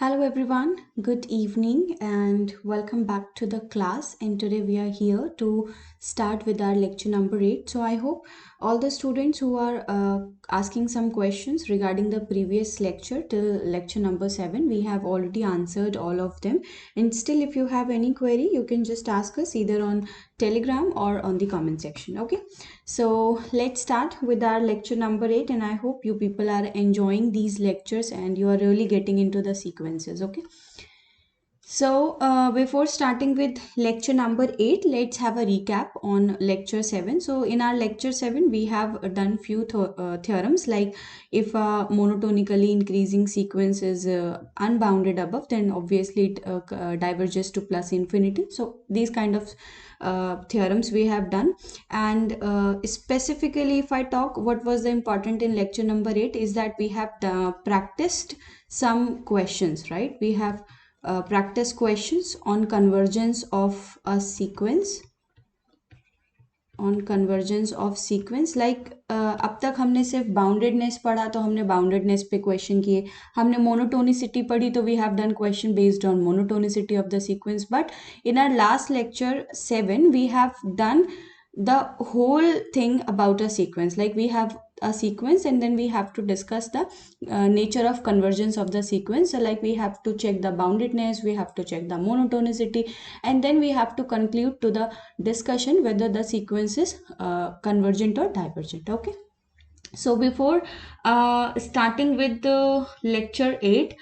Hello everyone, good evening and welcome back to the class, and today we are here to start with our lecture number 8. So I hope all the students who are asking some questions regarding the previous lecture till lecture number 7, we have already answered all of them, and still if you have any query you can just ask us either on Telegram or on the comment section. Okay, so let's start with our lecture number 8, and I hope you people are enjoying these lectures and you are really getting into the sequences. Okay, so before starting with lecture number 8, let's have a recap on lecture 7. So in our lecture 7 we have done few theorems, like if a monotonically increasing sequence is unbounded above, then obviously it diverges to plus infinity. So these kind of theorems we have done, and specifically if I talk what was the important in lecture number 8 is that we have practiced some questions, right? We have practice questions on convergence of a sequence, like अब तक हमने सिर्फ boundedness पढ़ा, तो हमने boundedness पे question किए. हमने मोनोटोनिसिटी पढ़ी, तो we have done question based on monotonicity of the sequence. But in our last lecture 7 we have done the whole thing about a sequence, like we have a sequence and then we have to discuss the nature of convergence of the sequence. So like we have to check the boundedness, we have to check the monotonicity, and then we have to conclude to the discussion whether the sequence is convergent or divergent. Okay, so before starting with the lecture 8,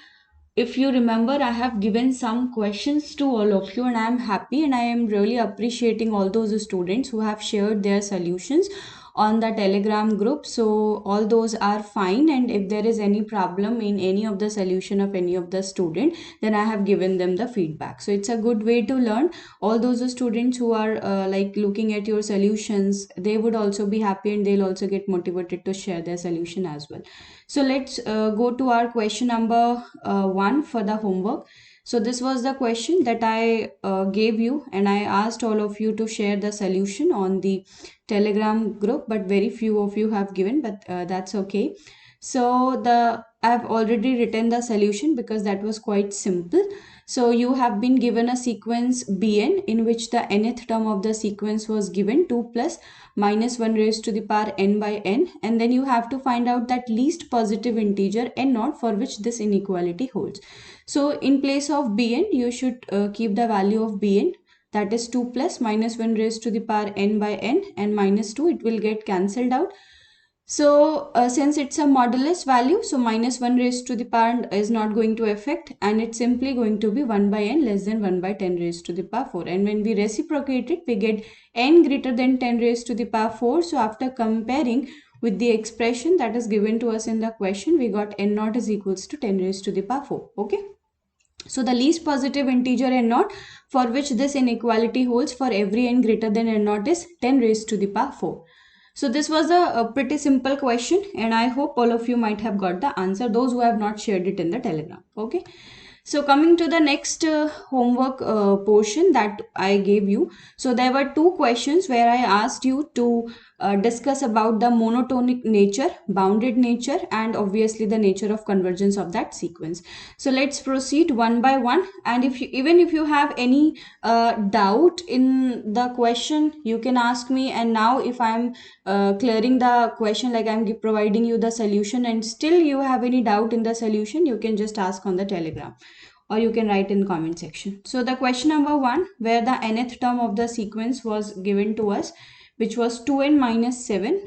if you remember, I have given some questions to all of you, and I am happy and I am really appreciating all those students who have shared their solutions on the Telegram group. So all those are fine, and if there is any problem in any of the solution of any of the student, then I have given them the feedback. So it's a good way to learn. All those students who are like looking at your solutions, they would also be happy and they'll also get motivated to share their solution as well. So let's go to our question number 1 for the homework. So this was the question that I gave you, and I asked all of you to share the solution on the Telegram group, but very few of you have given, but that's okay. So I've already written the solution because that was quite simple. So you have been given a sequence Bn in which the nth term of the sequence was given 2 plus minus 1 raised to the power n by n, and then you have to find out that least positive integer n naught for which this inequality holds. So in place of Bn, you should keep the value of Bn, that is 2 plus minus 1 raised to the power n by n, and minus 2, it will get cancelled out. So since it's a modulus value, so minus 1 raised to the power is not going to affect, and it's simply going to be 1 by n less than 1 by 10 raised to the power 4. And when we reciprocate it, we get n greater than 10 raised to the power 4. So after comparing with the expression that is given to us in the question, we got n naught is equals to 10 raised to the power 4. Okay. So the least positive integer n naught for which this inequality holds for every n greater than n naught is 10 raised to the power 4. So this was a pretty simple question, and I hope all of you might have got the answer, those who have not shared it in the Telegram. Okay. So coming to the next homework portion that I gave you. So there were two questions where I asked you to discuss about the monotonic nature, bounded nature, and obviously the nature of convergence of that sequence. So let's proceed one by one, and even if you have any doubt in the question, you can ask me. And now if I'm clearing the question, like I'm providing you the solution, and still you have any doubt in the solution, you can just ask on the Telegram, or you can write in comment section. So the question number 1, where the nth term of the sequence was given to us, which was 2n minus 7,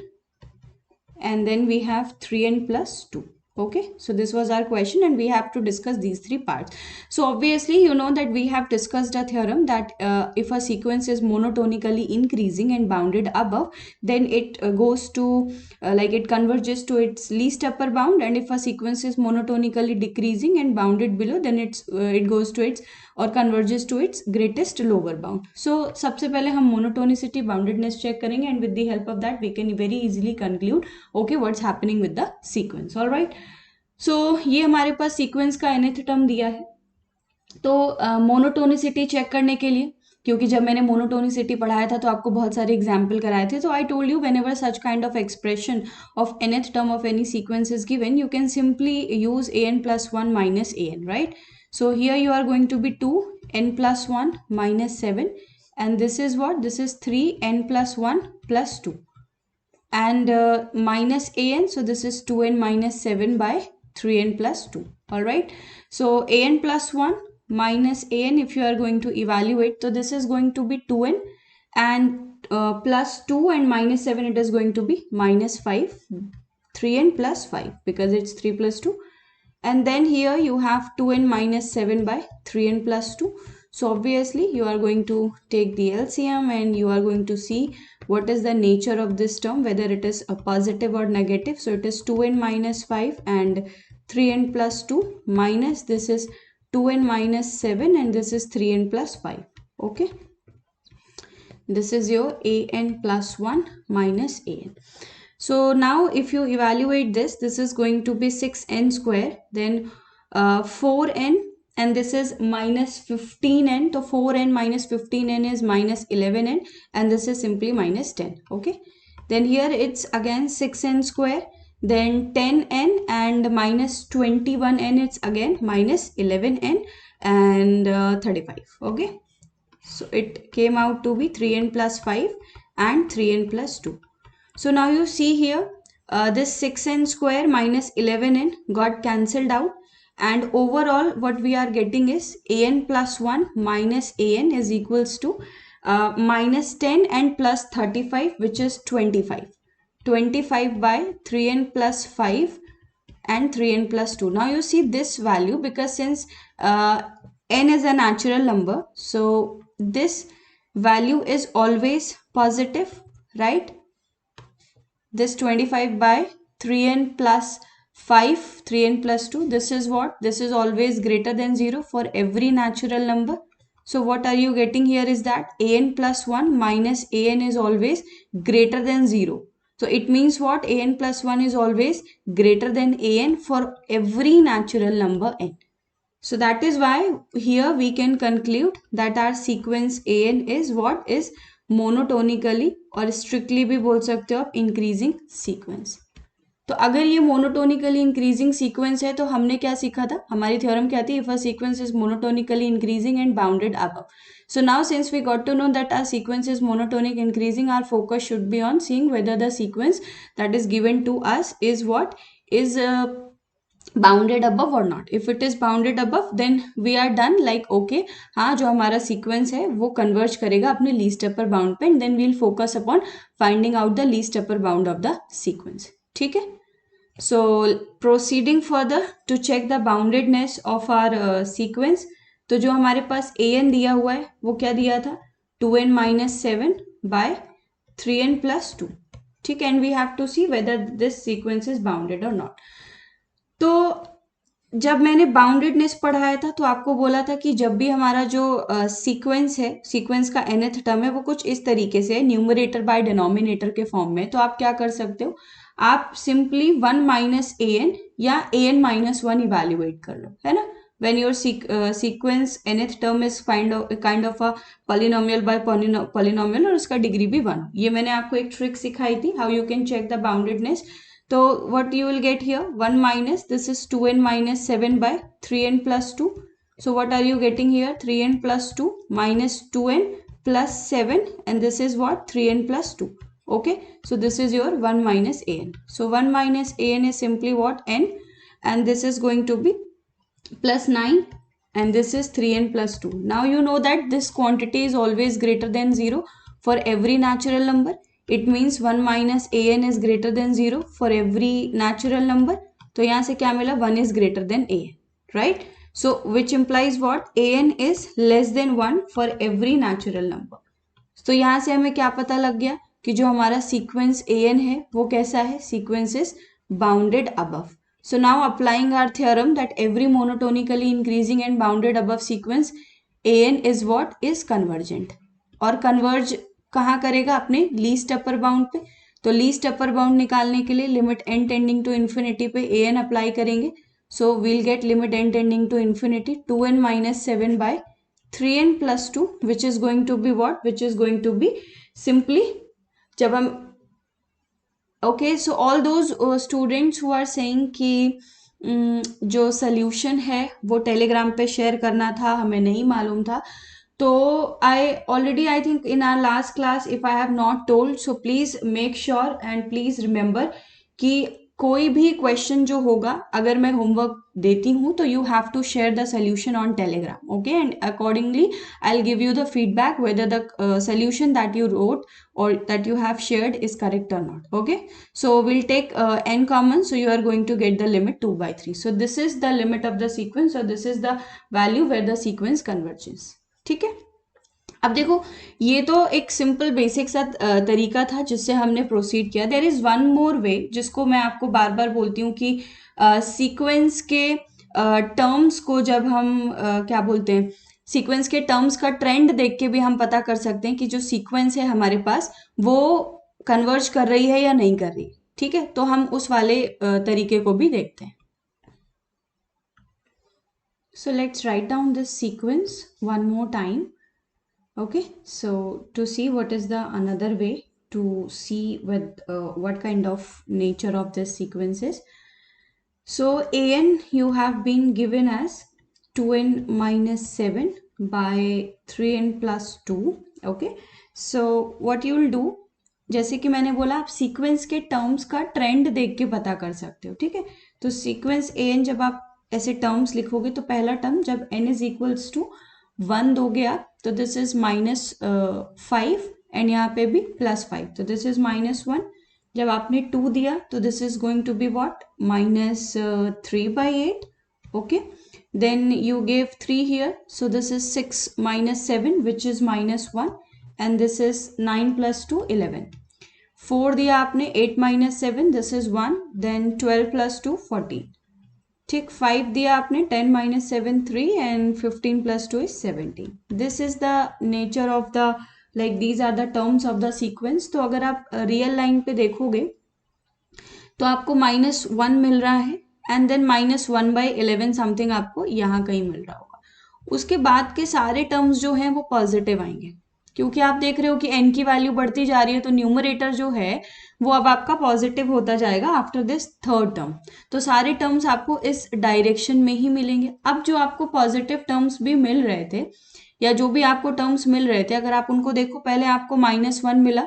and then we have 3n plus 2. Okay, so this was our question, and we have to discuss these three parts. So obviously you know that we have discussed a theorem that if a sequence is monotonically increasing and bounded above, then it goes to like it converges to its least upper bound, and if a sequence is monotonically decreasing and bounded below, then it goes to its or converges to its greatest lower bound. So सबसे पहले हम monotonicity boundedness check करेंगे, and with the help of that we can very easily conclude okay what's happening with the sequence. All right, so ये हमारे पास sequence का nth term दिया है. तो मोनोटोनिसिटी चेक करने के लिए क्योंकि जब मैंने मोनोटोनिसिटी पढ़ाया था तो आपको बहुत सारे एग्जाम्पल कराए थे. तो I told you when ever such kind of expression of nth term of any sequence is given, you can simply use an plus 1 minus an, right? So here you are going to be 2 n plus 1 minus 7, and this is what? This is 3 n plus 1 plus 2, and minus an, so this is 2n minus 7 by 3n plus 2. All right, so an plus 1 minus an, if you are going to evaluate, so this is going to be 2n, and plus 2 and minus 7, it is going to be minus 5, 3n plus 5, because it's 3 plus 2, and then here you have 2n minus 7 by 3n plus 2. So obviously you are going to take the LCM and you are going to see what is the nature of this term, whether it is a positive or negative. So it is 2n minus 5 and 3n plus 2 minus this is 2n minus 7 and this is 3n plus 5. Okay, this is your an plus 1 minus an. So now if you evaluate this, this is going to be 6n square, then 4n, and this is minus 15n. So 4n minus 15n is minus 11n, and this is simply minus 10. Okay, then here it's again 6n square, then 10n, and minus 21n, it's again minus 11n and 35. Okay, so it came out to be 3n plus 5 and 3n plus 2. So now you see here, this 6n square minus 11n got cancelled out, and overall what we are getting is an plus 1 minus an is equals to minus 10 and plus 35, which is 25. 25 by 3n plus 5 and 3n plus 2. Now you see this value, because since n is a natural number, so this value is always positive, right? This 25 by 3n plus 5, 3n plus 2, this is what? This is always greater than 0 for every natural number. So what are you getting here is that an plus 1 minus an is always greater than 0. So it means what? An plus 1 is always greater than an for every natural number n. So that is why here we can conclude that our sequence an is what? Is monotonically, और strictly भी बोल सकते हो आप increasing sequence. तो अगर ये monotonically increasing sequence है तो हमने क्या सीखा था? हमारी theorem क्या थी? If a sequence is monotonically increasing and bounded above. So now since we got to know that our sequence is monotonic increasing, our focus should be on seeing whether the sequence that is given to us is what? Is bounded above और not. If it is bounded above then we are done, like okay, हाँ जो हमारा sequence है वो converge करेगा अपने least upper bound पे, and then we'll focus upon finding out the least upper bound of the sequence. ठीक है, so proceeding further to check the boundedness of our sequence. तो जो हमारे पास ए एन दिया हुआ है वो क्या दिया था? 2n minus 7 by 3n plus 2. ठीक है, and we have to see whether this sequence is bounded or not. तो जब मैंने बाउंडेडनेस पढ़ाया था तो आपको बोला था कि जब भी हमारा जो सीक्वेंस है, सीक्वेंस का nth टर्म है, वो कुछ इस तरीके से है, न्यूमरेटर बाय डिनोमिनेटर के फॉर्म में, तो आप क्या कर सकते हो? आप सिंपली 1 माइनस an या an माइनस 1 इवेल्युएट कर लो, है ना. when your sequence nth term is kind of a polynomial by polynomial और उसका डिग्री भी 1. ये मैंने आपको एक ट्रिक सिखाई थी, how you can check the boundedness. So what you will get here? 1 minus, this is 2n minus 7 by 3n plus 2. So what are you getting here? 3n plus 2 minus 2n plus 7, and this is what? 3n plus 2. Okay, so this is your 1 minus an. So 1 minus an is simply what? N, and this is going to be plus 9, and this is 3n plus 2. Now you know that this quantity is always greater than 0 for every natural number. It means 1 minus an is greater than 0 for every natural number. तो यहाँ से क्या मिला? 1 is greater than an, right? So which implies what? an is less than 1 for every natural number. तो यहाँ से हमें क्या पता लग गया कि जो हमारा sequence an है वो कैसा है? Sequence is bounded above. So now applying our theorem that every monotonically increasing and bounded above sequence an is what? Is convergent. और converge कहाँ करेगा? अपने लीस्ट अपर बाउंड पे. तो लीस्ट अपर बाउंड निकालने के लिए limit n tending to infinity पे an अप्लाई करेंगे. So we'll get limit n tending to infinity 2n minus 7 by 3n plus 2 which is going to be what, which is going to be simply जब हम okay so all those students who are saying कि जो solution है वो Telegram पे share करना था, हमें नहीं मालूम था, तो I think in our last class if I have not told, so please make sure and please remember कि कोई भी क्वेश्चन जो होगा अगर मैं होमवर्क देती हूँ तो you have to share the solution on Telegram, okay, and accordingly I will give you the feedback whether the solution that you wrote or that you have shared is correct or not. Okay, so we'll take n common, so you are going to get the limit 2 by 3. So this is the limit of the sequence, or this is the value where the sequence converges. ठीक है, अब देखो ये तो एक simple basic सा तरीका था जिससे हमने प्रोसीड किया. देयर इज वन मोर वे जिसको मैं आपको बार बार बोलती हूँ कि सीक्वेंस के टर्म्स को जब हम क्या बोलते हैं, सीक्वेंस के टर्म्स का ट्रेंड देख के भी हम पता कर सकते हैं कि जो सीक्वेंस है हमारे पास वो कन्वर्ज कर रही है या नहीं कर रही. ठीक है, तो हम उस वाले तरीके को भी देखते हैं. So let's write down this sequence one more time. Okay, so to see what is the another way to see with what kind of nature of this sequence is. So an you have been given as 2n minus 7 by 3n plus 2. Okay, so what you will do, जैसे कि मैंने बोला आप sequence के terms का trend देख के पता कर सकते हो. ठीक है, तो सीक्वेंस an जब आप ऐसे टर्म्स लिखोगे तो पहला टर्म जब n इज इक्वल्स टू 1 दोगे आप तो दिस इज -5 एंड यहाँ पे भी +5, तो दिस इज -1. जब आपने 2 दिया तो this is going to be what, -3/8. Okay, then you give 3 here, so this is 6 - 7 which is -1 and this is 9 + 2 11. 4 दिया आपने, 8 - 7 दिस इज 1, देन 12 + 2 14. ठीक, 5 दिया आपने, 10 - 7 3 एंड 15 + 2 is 17. This is the nature of the like these are the terms of the sequence. तो अगर आप real line पे देखोगे तो आपको -1 मिल रहा है एंड देन -1/11 समथिंग आपको यहाँ कहीं मिल रहा होगा. उसके बाद के सारे टर्म्स जो हैं वो पॉजिटिव आएंगे क्योंकि आप देख रहे हो कि n की वैल्यू बढ़ती जा रही है, तो न्यूमरेटर जो है वो अब आपका पॉजिटिव होता जाएगा आफ्टर दिस थर्ड टर्म. तो सारे टर्म्स आपको इस डायरेक्शन में ही मिलेंगे. अब जो आपको पॉजिटिव टर्म्स भी मिल रहे थे या जो भी आपको टर्म्स मिल रहे थे, अगर आप उनको देखो, पहले आपको -1 मिला,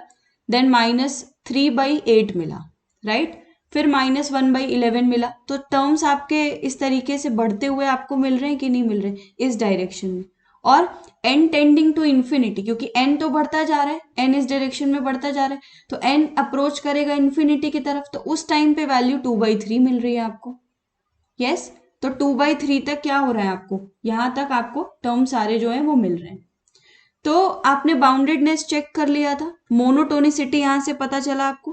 देन -3/8 मिला, राइट, फिर -1/11 मिला. तो टर्म्स आपके इस तरीके से बढ़ते हुए आपको मिल रहे हैं कि नहीं मिल रहे, इस डायरेक्शन में. और n टेंडिंग टू इन्फिनिटी, क्योंकि n तो बढ़ता जा रहा है, n इस डायरेक्शन में बढ़ता जा रहा है, तो n अप्रोच करेगा इन्फिनिटी की तरफ, तो उस टाइम पे वैल्यू 2/3 मिल रही है आपको. यस, तो 2/3 तक क्या हो रहा है आपको, यहां तक आपको टर्म सारे जो है वो मिल रहे हैं. तो आपने बाउंडेडनेस चेक कर लिया था, मोनोटोनिसिटी यहां से पता चला आपको.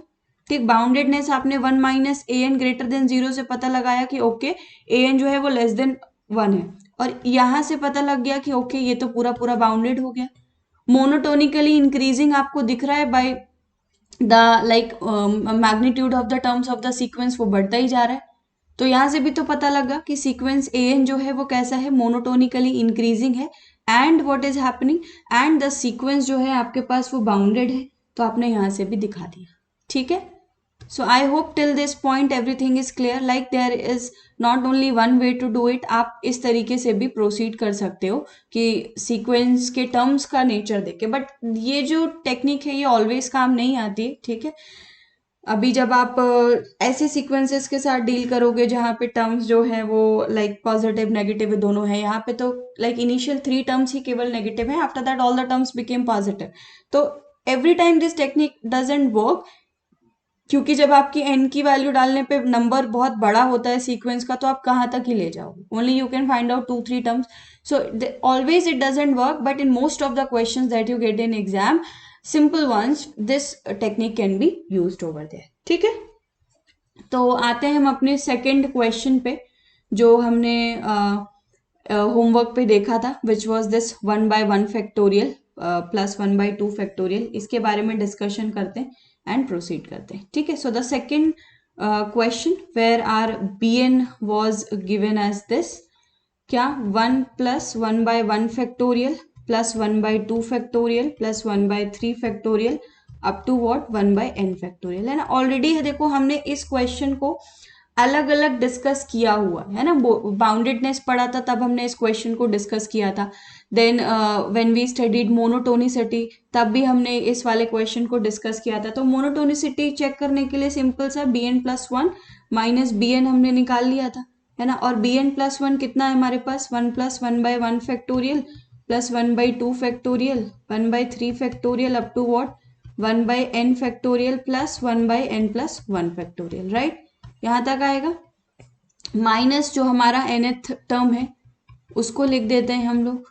ठीक, बाउंडेडनेस आपने 1 - an ग्रेटर देन 0 से पता लगाया कि ओके an जो है वो लेस देन 1 है, और यहां से पता लग गया कि ओके ये तो पूरा पूरा बाउंडेड हो गया. मोनोटोनिकली इंक्रीजिंग आपको दिख रहा है by the like magnitude of the terms of the sequence, वो बढ़ता ही जा रहा है. तो यहां से भी तो पता लगा कि सीक्वेंस an जो है वो कैसा है, मोनोटोनिकली इंक्रीजिंग है. And what is happening, and the sequence जो है आपके पास वो बाउंडेड है, तो आपने यहां से भी दिखा दिया. ठीक है, so I hope till this point everything is clear. Like there is not only one way to do it, आप इस तरीके से भी प्रोसीड कर सकते हो कि सीक्वेंस के टर्म्स का नेचर देखे. बट ये जो टेक्निक है ये ऑलवेज काम नहीं आती है. ठीक है, अभी जब आप ऐसे सीक्वेंसेस के साथ डील करोगे जहाँ पे टर्म्स जो है वो लाइक पॉजिटिव नेगेटिव दोनों है, यहाँ पे तो लाइक इनिशियल 3 टर्म्स ही केवल नेगेटिव है, after that all the terms became positive. तो every time this technique doesn't work, क्योंकि जब आपकी n की वैल्यू डालने पे नंबर बहुत बड़ा होता है सीक्वेंस का, तो आप कहाँ तक ही ले जाओगे, only you can find out 2-3 terms. So always it doesn't work, but in most of the questions that you get in exam, simple ones, this technique can be used over there. ठीक है, तो आते हैं हम अपने second question पे जो हमने होमवर्क पे देखा था, which was this 1/1 factorial plus 1/2 factorial. इसके बारे में डिस्कशन करते हैं एंड प्रोसीड करते हैं. ठीक है, so the second question where are bn was given as this क्या 1 plus 1/1 factorial plus 1/2 factorial plus 1/3 factorial up to what 1/n factorial, है ना। ऑलरेडी है देखो हमने इस क्वेश्चन को अलग अलग डिस्कस किया हुआ है ना। बाउंडेडनेस पढ़ा था तब हमने इस क्वेश्चन को डिस्कस किया था। Then when we studied monotonicity तब भी हमने इस वाले क्वेश्चन को डिस्कस किया था। तो मोनोटोनिसिटी चेक करने के लिए सिंपल सा bn+1 माइनस bn हमने निकाल लिया था, है ना। और bn+1 कितना है हमारे पास 1 + 1/1 factorial plus 1/2 factorial 1/3 factorial up to what 1/n factorial plus 1/n+1 factorial, right. यहाँ तक आएगा। माइनस जो हमारा nth टर्म है उसको लिख देते हैं हम लोग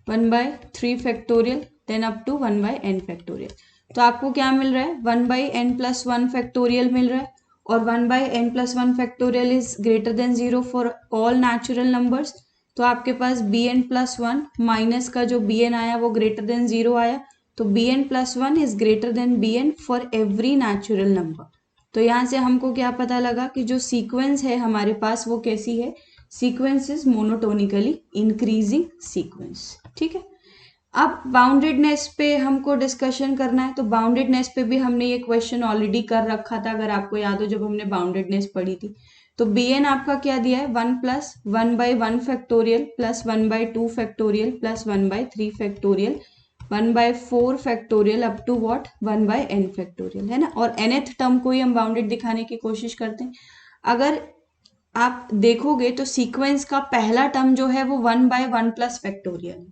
1/3 factorial then up to 1/n factorial. तो आपको क्या मिल रहा है 1/n+1 फैक्टोरियल मिल रहा है और 1/n+1 factorial is greater than 0 for all natural numbers. तो आपके पास bn+1 माइनस का जो bn आया वो ग्रेटर देन 0 आया, तो bn+1 is greater then bn for every natural number. तो यहाँ से हमको क्या पता लगा कि जो सीक्वेंस है हमारे पास वो कैसी है, sequence is monotonically increasing sequence, ठीक है। अब बाउंडेडनेस पे हमको डिस्कशन करना है, तो बाउंडेडनेस पे भी हमने ये क्वेश्चन ऑलरेडी कर रखा था, अगर आपको याद हो जब हमने बाउंडेडनेस पढ़ी थी। तो bn आपका क्या दिया है 1 + 1/1 factorial plus 1/2 factorial plus 1/3 factorial 1/4 factorial up to what 1/n factorial, है ना। और nth टर्म को ही हम बाउंडेड दिखाने की कोशिश करते हैं। अगर आप देखोगे तो सीक्वेंस का पहला टर्म जो है वो 1/1 प्लस फैक्टोरियल है,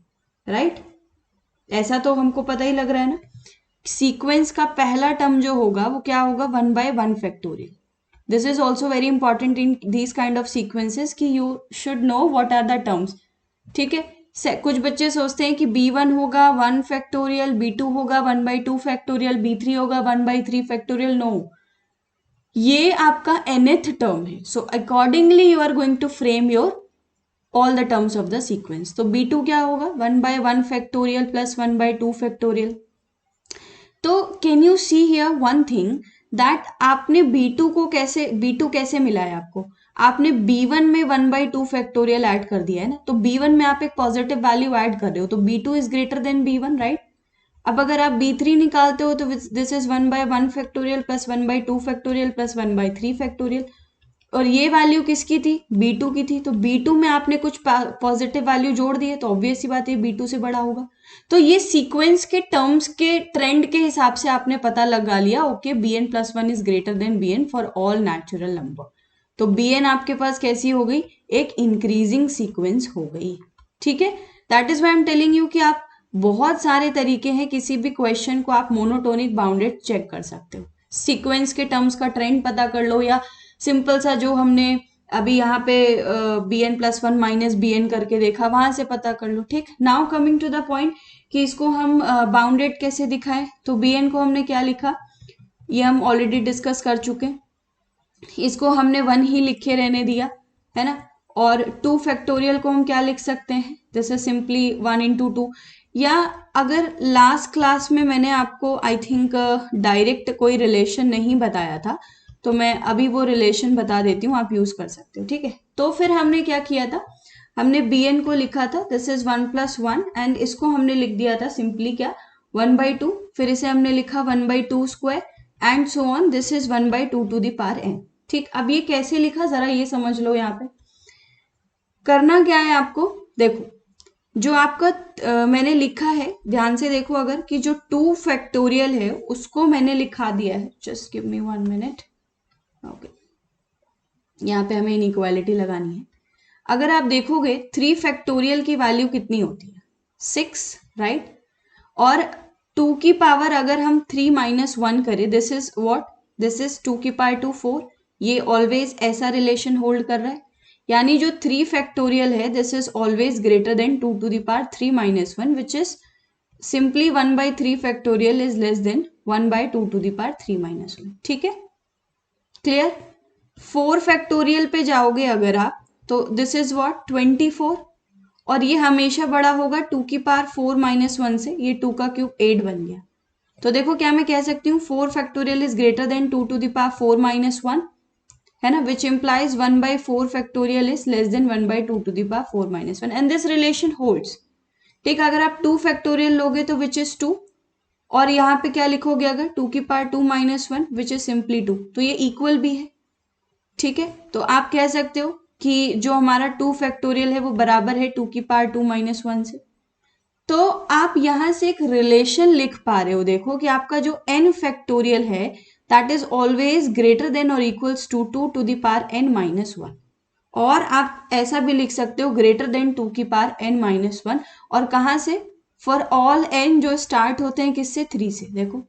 राइट। ऐसा तो हमको पता ही लग रहा है ना। सीक्वेंस का पहला टर्म जो होगा वो क्या होगा 1/1 factorial. This is also very important in these kind of sequences कि you should know what are the terms, ठीक है। कुछ बच्चे सोचते हैं कि b1 होगा 1 फैक्टोरियल, b2 होगा 1/2 फैक्टोरियल, b3 होगा 1/3 फैक्टोरियल। नो, ये आपका nth टर्म है। So accordingly you are going to frame your all the terms of the sequence. तो b2 क्या होगा 1/1 फैक्टोरियल प्लस 1/2 फैक्टोरियल। तो can you see here one thing that आपने b2 कैसे मिला है आपको, आपने b1 में 1/2 फैक्टोरियल ऐड कर दिया है ना। तो b1 में आप एक पॉजिटिव वैल्यू ऐड कर रहे हो, तो b2 is greater then b1, right. अब अगर आप b3 निकालते हो तो this is 1/1 factorial plus 1/2 factorial plus 1/3 factorial. और ये वैल्यू किसकी थी b2 की थी, तो b2 में आपने कुछ पॉजिटिव वैल्यू जोड़ दिए, तो ऑब्वियस सी बात है b2 से बड़ा होगा। तो ये सीक्वेंस के टर्म्स के ट्रेंड के हिसाब से आपने पता लगा लिया, okay bn+1 is greater then bn for all natural number. तो bn आपके पास कैसी हो गई, एक इंक्रीजिंग सीक्वेंस हो गई, ठीक है। That is why I am telling you कि आप बहुत सारे तरीके हैं, किसी भी क्वेश्चन को आप मोनोटोनिक बाउंडेड चेक कर सकते हो। सीक्वेंस के टर्म्स का ट्रेंड पता कर लो, या सिंपल सा जो हमने अभी यहाँ पे bn+1 माइनस bn करके देखा वहां से पता कर लो, ठीक। Now coming to the point कि इसको हम बाउंडेड कैसे दिखाएं। तो bn को हमने क्या लिखा, ये हम ऑलरेडी डिस्कस कर चुके हैं। इसको हमने 1 ही लिखे रहने दिया, है ना। और 2 फैक्टोरियल को हम क्या लिख सकते हैं, दिस इज सिंपली 1 × 2। या अगर लास्ट क्लास में मैंने आपको आई थिंक डायरेक्ट कोई रिलेशन नहीं बताया था, तो मैं अभी वो रिलेशन बता देती हूँ, आप यूज कर सकते हो, ठीक है। तो फिर हमने क्या किया था, हमने bn को लिखा था दिस इज 1 + 1 एंड इसको हमने लिख दिया था सिंपली क्या 1/2, फिर इसे हमने लिखा 1/2 square and so on, this is 1/2 to the power n, ठीक। अब ये कैसे लिखा जरा ये समझ लो। यहाँ पे करना क्या है आपको, देखो जो आपका मैंने लिखा है ध्यान से देखो, अगर कि जो 2 फैक्टोरियल है उसको मैंने लिखा दिया है, just give me 1 minute, okay. यहाँ पे हमें इनइक्वालिटी लगानी है। अगर आप देखोगे 3 फैक्टोरियल की वैल्यू कितनी होती है 6, राइट। और 2 की पावर अगर हम 3 - 1 करें, this is what, this is 2 की पावर 2 4, ये ऑलवेज ऐसा रिलेशन होल्ड कर रहा है। यानी जो 3 फैक्टोरियल है this is always greater than 2 to the power 3 - 1 which is simply 1/3 factorial is less than 1/2 to the power 3 - 1, ठीक है, क्लियर। 4 फैक्टोरियल पे जाओगे अगर आप, तो दिस इज व्हाट 24, और ये हमेशा बड़ा होगा 2 की पावर 4 - 1 से, ये 2 का क्यूब 8 बन गया। तो देखो क्या मैं कह सकती हूँ 4 factorial is greater than 2 to the power 4 - 1, है ना, which implies 1/4 factorial is less than 1/2 to the power 4 - 1 and this relation holds. ठीक, अगर आप 2 फैक्टोरियल लोगे तो विच इज 2, और यहाँ पे क्या लिखोगे अगर 2 की पावर 2 - 1 विच इज सिंपली 2, तो ये इक्वल भी है। ठीक है, तो आप कह सकते हो कि जो हमारा 2 फैक्टोरियल है वो बराबर है 2 की पावर 2 - 1 से। तो आप यहां से एक रिलेशन लिख पा रहे हो, देखो कि आपका जो n फैक्टोरियल है that is always greater than और equals to 2 to the power n - 1, और आप ऐसा भी लिख सकते हो ग्रेटर देन 2 की पावर n - 1, और कहां से, फॉर ऑल n जो स्टार्ट होते हैं किससे, 3 से। देखो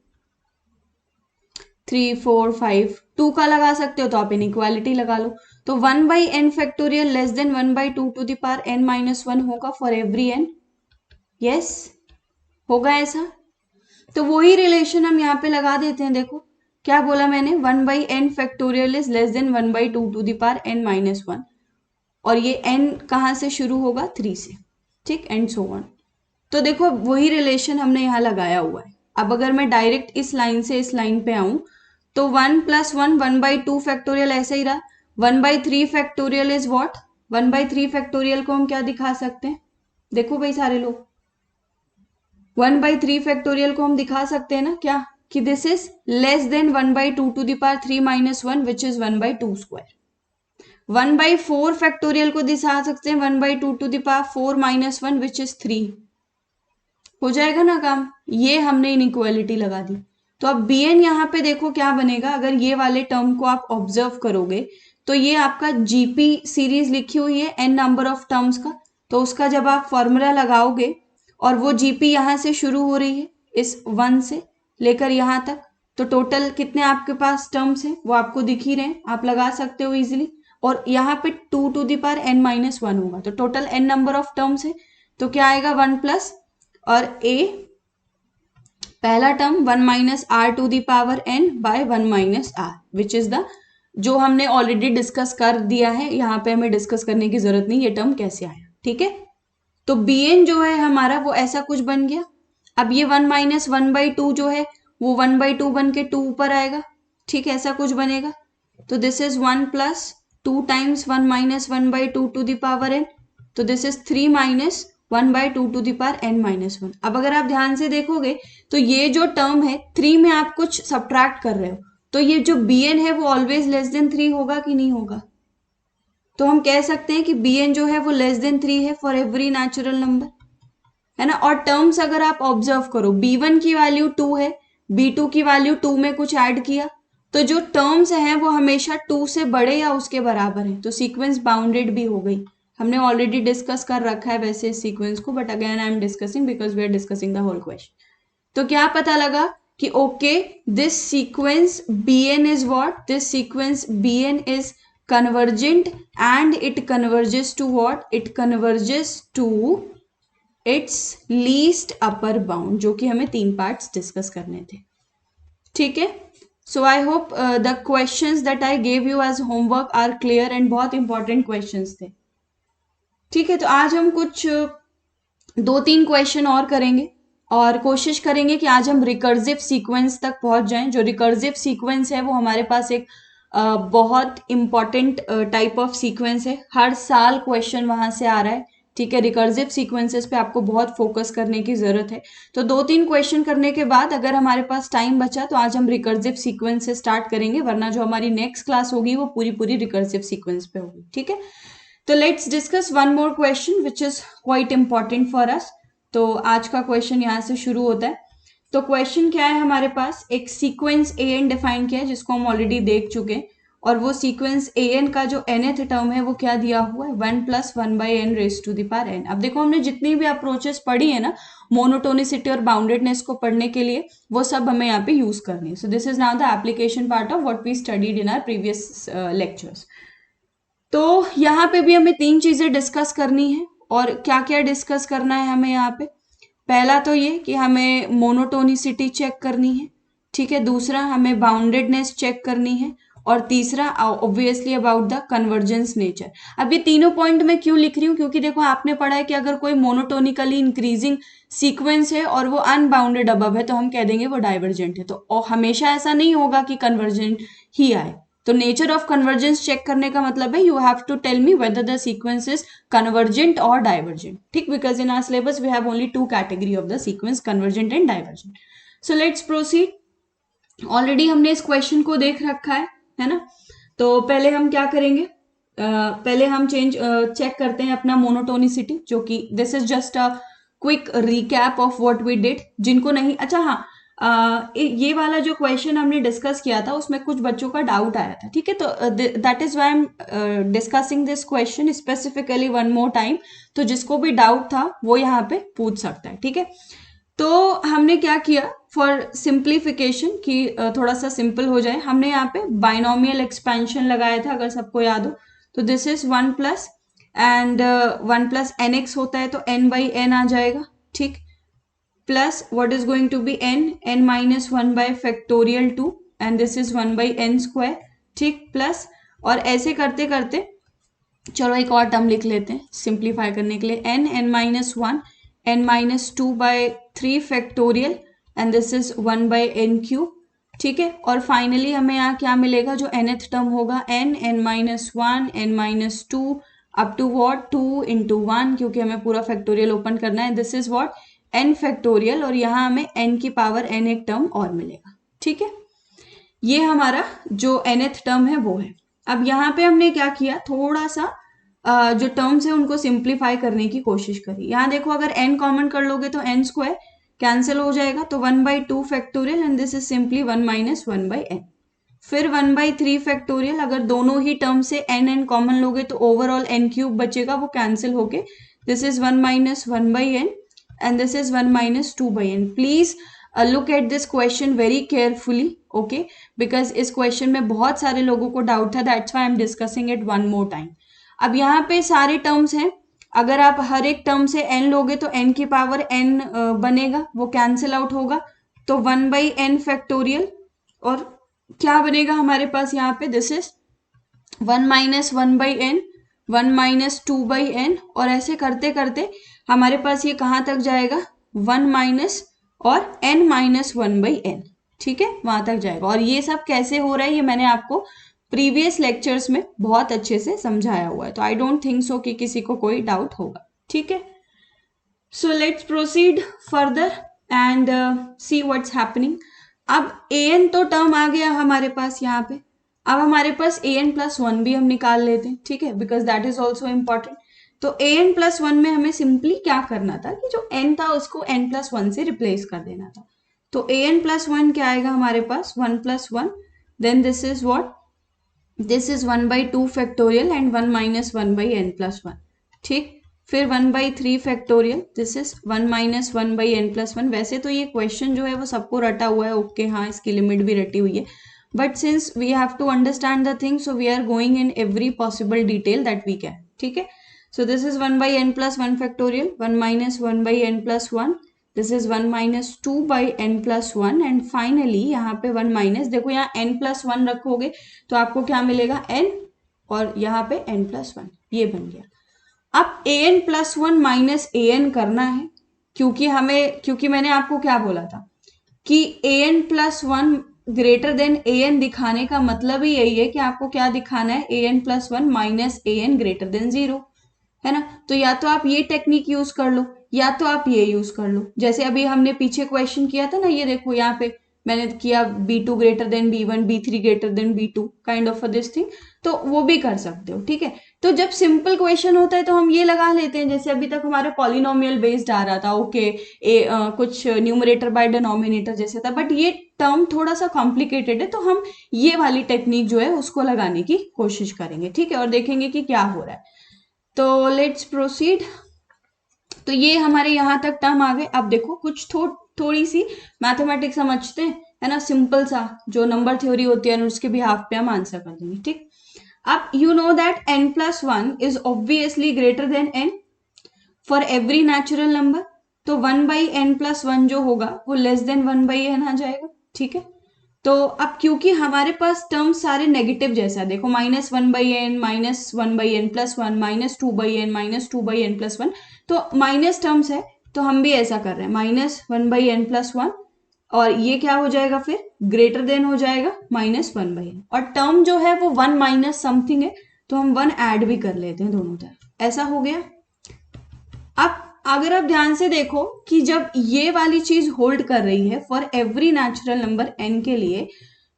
3 4 5 2 का लगा सकते हो तो आप इनइक्वालिटी लगा लो, तो 1/n factorial less than 1/2 to the power n - 1 होगा फॉर एवरी n। यस, होगा ऐसा। तो वही रिलेशन हम यहाँ पे लगा देते हैं। देखो क्या बोला मैंने, 1/n factorial is less than 1/2 to the power n - 1, और ये n कहाँ से शुरू होगा, 3 से। ठीक, एंड सो ऑन। तो देखो वही रिलेशन हमने यहाँ लगाया हुआ है। अब अगर मैं डायरेक्ट इस लाइन से इस लाइन पे आऊं तो 1 + 1 1/2 फैक्टोरियल ऐसे ही रहा। 1/3 फैक्टोरियल इज व्हाट, 1/3 फैक्टोरियल को हम क्या दिखा सकते हैं, देखो भाई सारे लोग, 1/3 फैक्टोरियल को हम दिखा सकते हैं ना क्या, कि this is less than 1/2 to the power 3 - 1 which is 1/2 square. 1/4 factorial को दिखा सकते हैं 1/2 to the power 4 - 1 which is 3। हो जाएगा ना काम, ये हमने इनइक्वालिटी लगा दी। तो अब bn यहाँ पे देखो क्या बनेगा, अगर ये वाले टर्म को आप ऑब्जर्व करोगे तो ये आपका जीपी सीरीज लिखी हुई है n नंबर ऑफ टर्म्स का, तो उसका जब आप फॉर्मूला लगाओगे और वो जीपी यहाँ से शुरू हो रही है इस 1 से लेकर यहाँ तक, तो टोटल कितने आपके पास टर्म्स हैं वो आपको दिख ही रहे हैं, आप लगा सकते हो इजिली, और यहाँ पे 2 टू द पावर n - 1 होगा, तो total n number of terms है, तो क्या आएगा 1 प्लस और a पहला term 1 - r to the power n by 1 - r which is the, जो हमने ऑलरेडी डिस्कस कर दिया है, यहाँ पे हमें डिस्कस करने की जरूरत नहीं, ये टर्म कैसे आया। ठीक है, तो bn जो है हमारा वो ऐसा कुछ बन गया। अब ये 1 - 1/2 जो है वो 1/2 बन के 2 ऊपर आएगा। ठीक है, ऐसा कुछ बनेगा, तो this is 1 plus 2 times 1 - 1/2 to the power n, तो this is 3 - 1/2 to the power n - 1। अब अगर आप ध्यान से देखोगे तो ये जो टर्म है 3 में आप कुछ सब्ट्रैक्ट कर रहे हो, तो ये जो bn है वो ऑलवेज लेस देन 3 होगा कि नहीं होगा, तो हम कह सकते हैं कि bn जो है वो लेस देन 3 है फॉर एवरी नेचुरल नंबर, है ना। और टर्म्स अगर आप ऑब्जर्व करो, b1 की वैल्यू 2 है, b2 की वैल्यू 2 में कुछ ऐड किया, तो जो टर्म्स हैं वो हमेशा 2 से बड़े या उसके बराबर है, तो सीक्वेंस बाउंडेड भी हो गई। हमने ऑलरेडी डिस्कस कर रखा है वैसे इस सीक्वेंस को, but again I am discussing because we are discussing the whole question. तो क्या पता लगा कि okay this sequence bn is what, this sequence bn is convergent and it converges to what, it converges to its least upper bound, जो कि हमें 3 parts discuss करने थे। ठीक है, so I hope the questions that I gave you as homework are clear and बहुत important questions थे। ठीक है, तो आज हम कुछ 2-3 क्वेश्चन और करेंगे और कोशिश करेंगे कि आज हम रिकर्सिव सीक्वेंस तक पहुंच जाएं। जो रिकर्सिव सीक्वेंस है वो हमारे पास एक बहुत इंपॉर्टेंट टाइप ऑफ सीक्वेंस है, हर साल क्वेश्चन वहां से आ रहा है। ठीक है, रिकर्सिव सीक्वेंसेस पे आपको बहुत फोकस करने की जरूरत है। तो 2-3 क्वेश्चन करने के बाद अगर हमारे पास टाइम बचा तो आज हम रिकर्सिव सीक्वेंस से स्टार्ट करेंगे, वरना जो हमारी नेक्स्ट क्लास होगी वो पूरी पूरी रिकर्सिव सीक्वेंस पे होगी। ठीक है, तो let's discuss one more question which is quite important for us. तो आज का क्वेश्चन यहाँ से शुरू होता है। तो क्वेश्चन क्या है हमारे पास, एक सीक्वेंस ए एन डिफाइन किया है जिसको हम ऑलरेडी देख चुके हैं, और वो सीक्वेंस ए एन का जो nth टर्म है वो क्या दिया हुआ है, 1 + 1/n raise to the power n। अब देखो हमने जितनी भी अप्रोचेस पढ़ी है ना मोनोटोनिसिटी और बाउंडेडनेस को पढ़ने के लिए, वो सब हमें यहाँ पे यूज करनी है। So this is now the application part of what we studied in our previous lectures. तो यहाँ पे भी हमें 3 चीजें डिस्कस करनी है, और क्या क्या डिस्कस करना है हमें यहाँ पे, पहला तो ये कि हमें मोनोटोनिसिटी चेक करनी है। ठीक है, दूसरा हमें बाउंडेडनेस चेक करनी है, और तीसरा obviously about the convergence nature. अब ये तीनों पॉइंट मैं क्यों लिख रही हूँ, क्योंकि देखो आपने पढ़ा है कि अगर कोई मोनोटोनिकली इंक्रीजिंग सीक्वेंस है और वो अनबाउंडेड अबव है तो हम कह देंगे वो डाइवर्जेंट है, तो हमेशा ऐसा नहीं होगा कि कन्वर्जेंट ही आए। तो नेचर ऑफ कन्वर्जेंस चेक करने का मतलब है you have to tell me whether the sequence is convergent और डाइवर्जेंट, ठीक, because in our syllabus we have only 2 category of the sequence, convergent and divergent. So let's proceed. Already हमने इस question को देख रखा है ना. तो पहले हम क्या करेंगे, पहले हम चेक करते हैं अपना मोनोटोनिसिटी, जो कि this is just a quick recap of what we did. जिनको नहीं, अच्छा हाँ, ये वाला जो क्वेश्चन हमने डिस्कस किया था उसमें कुछ बच्चों का डाउट आया था, ठीक है. तो that is why I am discussing this question specifically one more time. तो जिसको भी डाउट था वो यहाँ पे पूछ सकता है, ठीक है. तो हमने क्या किया फॉर सिंप्लीफिकेशन कि थोड़ा सा सिंपल हो जाए, हमने यहाँ पे बाइनोमियल एक्सपेंशन लगाया था, अगर सबको याद हो. तो this is 1 plus and 1 plus n x होता है तो n बाई एन आ जाएगा, ठीक. Plus what is going to be n minus 1 by factorial 2 and this is 1 by n square, ठीक. प्लस और ऐसे करते करते चलो एक और टर्म लिख लेते हैं सिंप्लीफाई करने के लिए, n minus 1 n minus 2 by 3 factorial and this is 1 by n cube, ठीक है. और फाइनली हमें यहाँ क्या मिलेगा, जो nth टर्म होगा n minus 1 n minus 2 up to what 2 into 1, क्योंकि हमें पूरा फैक्टोरियल ओपन करना है. This is what n factorial, और यहाँ हमें n की पावर n एक टर्म और मिलेगा, ठीक है. ये हमारा जो nth टर्म है वो है. अब यहाँ पे हमने क्या किया, थोड़ा सा जो टर्म्स है उनको सिंप्लीफाई करने की कोशिश करी. यहाँ देखो अगर n कॉमन कर लोगे तो n स्क्वायर कैंसिल हो जाएगा, तो 1 by 2 factorial and this is simply 1 minus 1 by n. फिर 1 बाई 3 फैक्टोरियल, अगर दोनों ही टर्म से n कॉमन लोगे तो ओवरऑल n क्यूब बचेगा, वो कैंसिल होके this is 1 minus 1 by n and this is 1 minus 2 by n. Please look at this question very carefully, okay, because इस question में बहुत सारे लोगों को डाउट था, that's why I'm discussing it one more time. अब यहाँ पे सारे टर्म्स हैं, अगर आप हर एक टर्म से n लोगे तो n की पावर n बनेगा, वो कैंसिल आउट होगा, तो 1 बाई n फैक्टोरियल, और क्या बनेगा हमारे पास यहाँ पे, this is 1 minus 1 by n 1 minus 2 by n, और ऐसे करते करते हमारे पास ये कहाँ तक जाएगा, 1 माइनस और n माइनस 1 बाई n, ठीक है, वहां तक जाएगा. और ये सब कैसे हो रहा है ये मैंने आपको प्रीवियस लेक्चर्स में बहुत अच्छे से समझाया हुआ है, तो आई डोंट थिंक सो कि किसी को कोई डाउट होगा, ठीक है. सो let's proceed further and see what's happening. अब an तो टर्म आ गया हमारे पास यहाँ पे. अब हमारे पास an प्लस 1 भी हम निकाल लेते हैं, ठीक है, because that is also important. तो an प्लस 1 में हमें सिंपली क्या करना था कि जो n था उसको n प्लस 1 से रिप्लेस कर देना था. तो an प्लस 1 क्या आएगा हमारे पास, 1 plus 1, then this is what, this is 1 by 2 factorial and 1 minus 1 by n plus 1, ठीक. फिर 1 by 3 factorial, this is 1 minus 1 by n plus 1. वैसे तो ये क्वेश्चन जो है वो सबको रटा हुआ है, ओके, हाँ इसकी लिमिट भी रटी हुई है, but since we have to understand the thing so we are going in every possible detail that we can, ठीक है. So this is 1 by n plus 1 factorial, 1 minus 1 by n plus 1, this is 1 minus 2 by n plus 1 and finally यहाँ पे 1 minus, देखो यहाँ n plus 1 रखोगे तो आपको क्या मिलेगा, n, और यहाँ पे n plus 1, ये बन गया. अब an plus 1 minus an करना है, क्योंकि मैंने आपको क्या बोला था कि an plus 1 greater than an दिखाने का मतलब ही यही है कि आपको क्या दिखाना है, an plus 1 minus an greater than 0, है ना. तो या तो आप ये टेक्निक यूज कर लो या तो आप ये यूज कर लो. जैसे अभी हमने पीछे क्वेश्चन किया था ना, ये देखो यहाँ पे मैंने किया b2 greater than b1, b3 greater than b2, kind of this thing, तो वो भी कर सकते हो, ठीक है. तो जब सिंपल क्वेश्चन होता है तो हम ये लगा लेते हैं, जैसे अभी तक हमारा पॉलिनोमियल बेस्ड आ रहा था, ओके, कुछ न्यूमरेटर बाय डिनोमिनेटर जैसे था, बट ये टर्म थोड़ा सा कॉम्प्लिकेटेड है, तो हम ये वाली टेक्निक जो है उसको लगाने की कोशिश करेंगे, ठीक है, और देखेंगे कि क्या हो रहा है. तो लेट्स प्रोसीड. तो ये हमारे यहाँ तक टर्म आ गए. अब देखो कुछ थोड़ी सी मैथमेटिक्स समझते हैं, है ना, सिंपल सा जो नंबर थ्योरी होती है उसके भी हाफ पे हम आंसर कर देंगे, ठीक. अब you know that n plus 1 is obviously greater than n for every natural number. तो 1 बाई n प्लस 1 जो होगा वो लेस देन 1 बाई n आ जाएगा, ठीक है. तो अब क्योंकि हमारे पास टर्म्स सारे नेगेटिव जैसा है, देखो minus 1 by n, minus 1 by n plus 1, minus 2 by n, minus 2 by n plus 1, तो माइनस टर्म्स है, तो हम भी ऐसा कर रहे हैं, माइनस 1 बाई एन प्लस 1 और ये क्या हो जाएगा फिर ग्रेटर देन हो जाएगा -1/n, और टर्म जो है वो 1 माइनस समथिंग है, तो हम 1 ऐड भी कर लेते हैं दोनों तरफ। ऐसा हो गया। अब अगर आप ध्यान से देखो कि जब ये वाली चीज होल्ड कर रही है for every natural number n के लिए,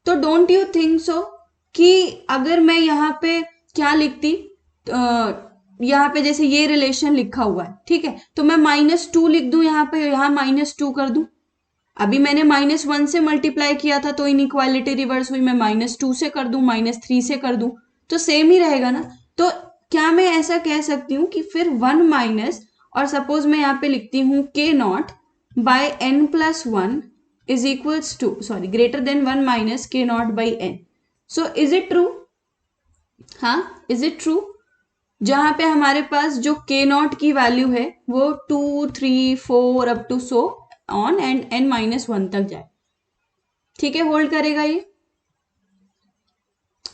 तो डोंट यू थिंक सो कि अगर मैं यहाँ पे क्या लिखती, यहाँ पे जैसे ये रिलेशन लिखा हुआ है, ठीक है, तो मैं -2 लिख दूं यहाँ पे, यहाँ -2 कर दूं। अभी मैंने -1 से मल्टीप्लाई किया था तो इनइक्वालिटी रिवर्स हुई, मैं -2 से कर दूं, -3 से कर दूं, तो सेम ही रहेगा ना। तो क्या मैं ऐसा कह सकती हूँ कि फिर 1 माइनस, और सपोज मैं यहाँ पे लिखती हूँ k0 by n+1 is equals to, sorry, greater than 1 minus k0 by n। So is it true? हाँ, इज इट ट्रू? जहां पे हमारे पास जो k0 की वैल्यू है वो 2, 3, 4 up to so on and n-1 तक जाए, ठीक है, होल्ड करेगा ये।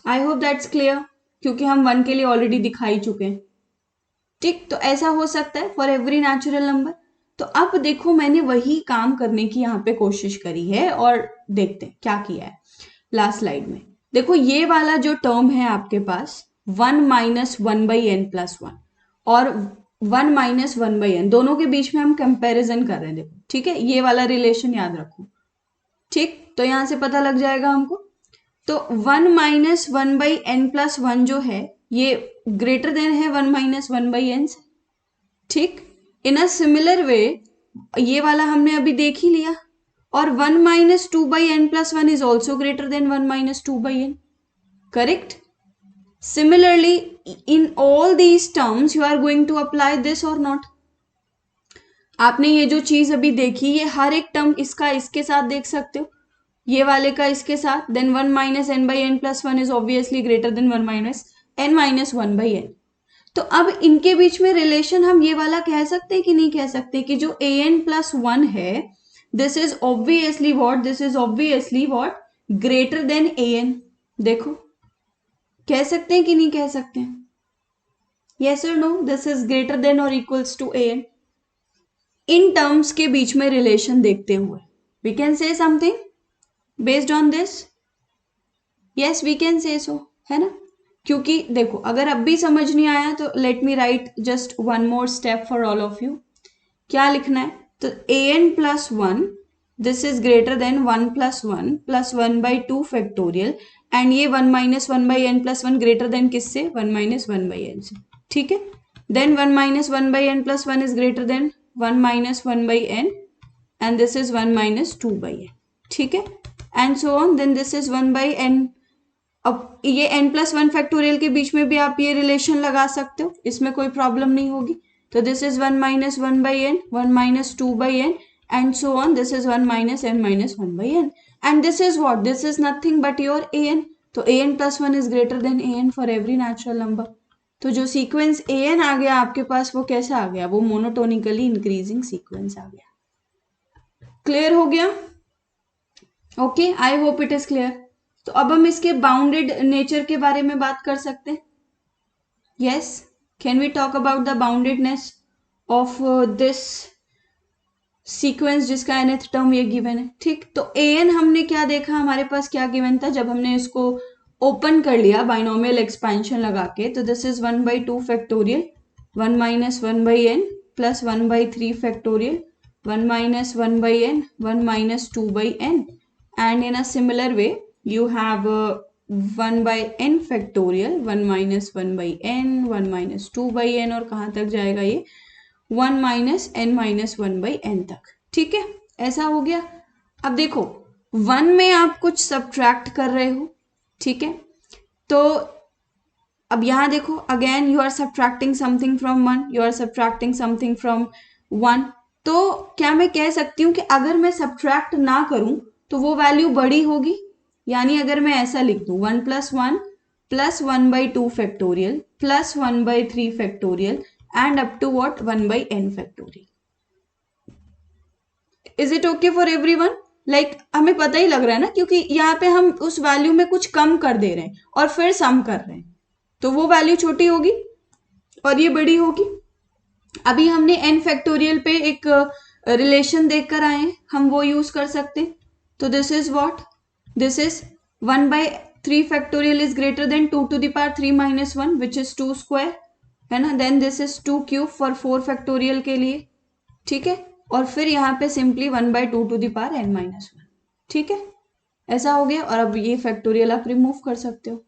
आई होप दैट्स क्लियर, क्योंकि हम 1 के लिए ऑलरेडी दिखाई चुके हैं, ठीक। तो ऐसा हो सकता है फॉर एवरी नेचुरल नंबर। तो अब देखो मैंने वही काम करने की यहाँ पे कोशिश करी है, और देखते हैं क्या किया है लास्ट स्लाइड में। देखो ये वाला जो टर्म है आपके पास 1 माइनस 1/n+1 और 1 माइनस 1/n, दोनों के बीच में हम कंपैरिजन कर रहे हैं, देखो, ठीक है, ये वाला रिलेशन याद रखो, ठीक। तो यहां से पता लग जाएगा हमको। तो 1 माइनस 1/n+1 जो है ये ग्रेटर देन है 1 माइनस 1/n से, ठीक। इन अ सिमिलर वे ये वाला हमने अभी देख ही लिया, और 1 minus 2/n+1 is also greater than 1 minus 2/n, correct. Similarly, in all these terms, you are going to apply this or not? आपने ये जो चीज अभी देखी, ये हर एक टर्म इसका इसके साथ देख सकते हो, ये वाले का इसके साथ, then 1 minus n/n+1 is obviously greater than 1 minus n-1/n। तो अब इनके बीच में रिलेशन हम ये वाला कह सकते हैं कि नहीं कह सकते कि जो an+1 है, this is obviously what greater than an। देखो कह सकते हैं कि नहीं कह सकते हैं? यस और no, this is greater than और इक्वल्स टू an। इन टर्म्स के बीच में रिलेशन देखते हुए we can say something based on this. Yes, we can say so, है ना। क्योंकि देखो अगर अब भी समझ नहीं आया तो let me right just one more step for all of you. क्या लिखना है? तो an+1 this is greater then 1+1 plus 1/2 factorial, and ये 1 माइनस 1/n+1 ग्रेटर देन किससे? 1 माइनस 1/n से, ठीक है। Then 1 minus 1/n+1 is greater than 1 minus 1/n, and this is 1 minus 2/n, ठीक है, and so on. Then this is 1/n। अब ये n+1 factorial के बीच में भी आप ये रिलेशन लगा सकते हो, इसमें कोई प्रॉब्लम नहीं होगी। तो this is 1 minus 1/n, 1 minus 2/n, and so on. This is 1 minus n minus 1/n, and this is what? This is nothing but your an. तो an+1 is greater than an for every natural number. तो जो sequence an आ गया आपके पास वो कैसा आ गया? वो monotonically increasing sequence आ गया। क्लियर हो गया? Okay, I hope it is clear. तो अब हम इसके बाउंडेड नेचर के बारे में बात कर सकते हैं। Yes, can we talk about the boundedness of this sequence जिसका nth टर्म ये गिवन है, ठीक। तो an हमने क्या देखा, हमारे पास क्या गिवन था जब हमने इसको ओपन कर लिया बाइनोमियल एक्सपेंशन लगा के? तो this is 1/2 factorial 1 minus 1/n plus 1/3 factorial 1 minus 1/n 1 minus 2/n, and in a similar way you have 1/n factorial 1 minus 1/n 1 minus 2/n, और कहाँ तक जाएगा ये? 1 माइनस n-1/n तक, ठीक है। ऐसा हो गया। अब देखो 1 में आप कुछ सब्ट्रैक्ट कर रहे हो, ठीक है। तो अब यहां देखो again you are subtracting something from 1, you are subtracting something from 1। तो क्या मैं कह सकती हूँ कि अगर मैं सब्ट्रैक्ट ना करूं तो वो वैल्यू बड़ी होगी? यानी अगर मैं ऐसा लिख दूं 1+1 plus 1/2 factorial plus 1/3 factorial and up to what? 1/n factorial. Is it okay for everyone? Like हमें पता ही लग रहा है ना, क्योंकि यहाँ पे हम उस वैल्यू में कुछ कम कर दे रहे हैं और फिर सम कर रहे हैं, तो वो वैल्यू छोटी होगी और ये बड़ी होगी। अभी हमने n फैक्टोरियल पे एक रिलेशन देख कर आए हैं, हम वो यूज कर सकते हैं। तो this is what, this is 1/3 factorial is greater than 2 to the power 3 minus 1 which is 2 square, है ना. Then this is 2 cube for 4 factorial के लिए, ठीक है. और फिर यहाँ पे simply 1/2 to the power n-1, ठीक है. ऐसा हो गया. और अब ये फैक्टोरियल आप रिमूव कर सकते हो.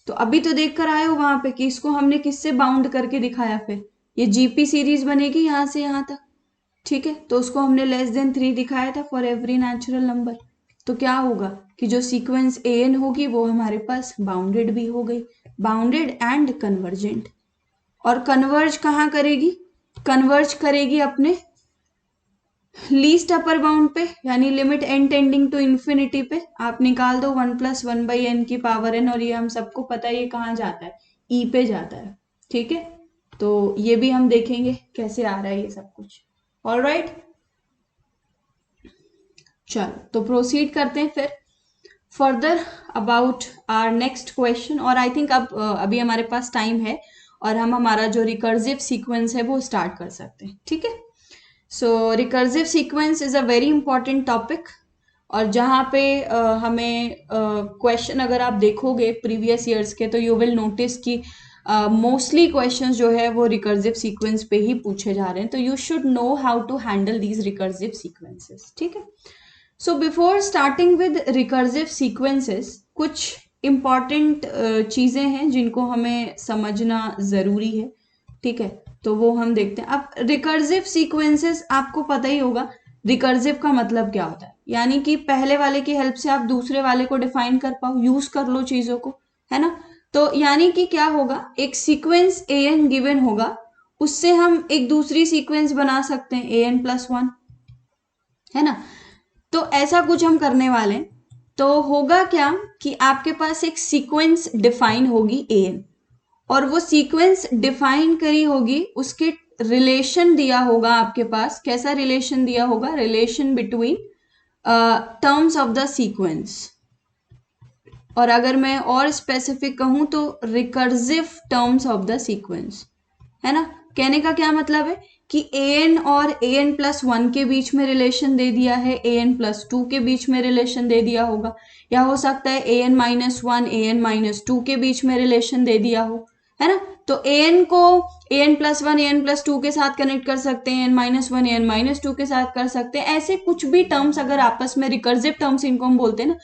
तो अभी तो देख कर आए हो वहां पे कि इसको हमने किससे बाउंड करके दिखाया. फिर ये जीपी सीरीज बनेगी यहाँ से यहाँ तक, ठीक है. तो उसको हमने लेस देन 3 दिखाया था फॉर एवरी नेचुरल नंबर. तो क्या होगा कि जो सीक्वेंस an होगी वो हमारे पास बाउंडेड भी हो गई, बाउंडेड एंड कन्वर्जेंट. और कन्वर्ज कहाँ करेगी, कन्वर्ज करेगी अपने लीस्ट अपर बाउंड पे, यानी limit n tending to infinity पे. आप निकाल दो 1 + 1/n की पावर n, और ये हम सबको पता है ये कहाँ जाता है, e पे जाता है, ठीक है. तो ये भी हम देखेंगे कैसे आ रहा है ये सब कुछ. ऑलराइट, चलो तो प्रोसीड करते हैं फिर further about our next question. और आई थिंक अब अभी हमारे पास टाइम है और हम हमारा जो रिकर्सिव सीक्वेंस है वो स्टार्ट कर सकते हैं, ठीक है. So recursive sequence is a very important topic. और जहाँ पे हमें क्वेश्चन अगर आप देखोगे प्रीवियस ईयर्स के, तो यू विल नोटिस कि मोस्टली क्वेश्चंस जो है वो रिकर्सिव सीक्वेंस पे ही पूछे जा रहे हैं. तो you should know how to handle these recursive sequences, ठीक है. So before starting with recursive sequences, कुछ इम्पॉर्टेंट चीज़ें हैं जिनको हमें समझना ज़रूरी है, ठीक है. तो वो हम देखते हैं. अब रिकर्सिव सीक्वेंसेस आपको पता ही होगा रिकर्सिव का मतलब क्या होता है, यानी कि पहले वाले की हेल्प से आप दूसरे वाले को डिफाइन कर पाओ, यूज कर लो चीज़ों को, है ना. तो यानी कि क्या होगा, एक सीक्वेंस an गिवन होगा, उससे हम एक दूसरी सीक्वेंस बना सकते हैं an+1, है ना. तो ऐसा कुछ हम करने वाले हैं. तो होगा क्या कि आपके पास एक सीक्वेंस डिफाइन होगी an, और वो सीक्वेंस डिफाइन करी होगी, उसके रिलेशन दिया होगा आपके पास. कैसा रिलेशन दिया होगा, relation between terms of the sequence. और अगर मैं और स्पेसिफिक कहूं तो recursive terms of the sequence, है ना. कहने का क्या मतलब है कि an और an+1 के बीच में रिलेशन दे दिया है, an+2 के बीच में रिलेशन दे दिया होगा, या हो सकता है an-1 an-2 के बीच में रिलेशन दे दिया हो, है ना. तो an को an+1 an+2 के साथ कनेक्ट कर सकते हैं, an-1 an-2 के साथ कर सकते हैं. ऐसे कुछ भी टर्म्स अगर आपस में, रिकर्सिव टर्म्स इनको हम बोलते हैं ना,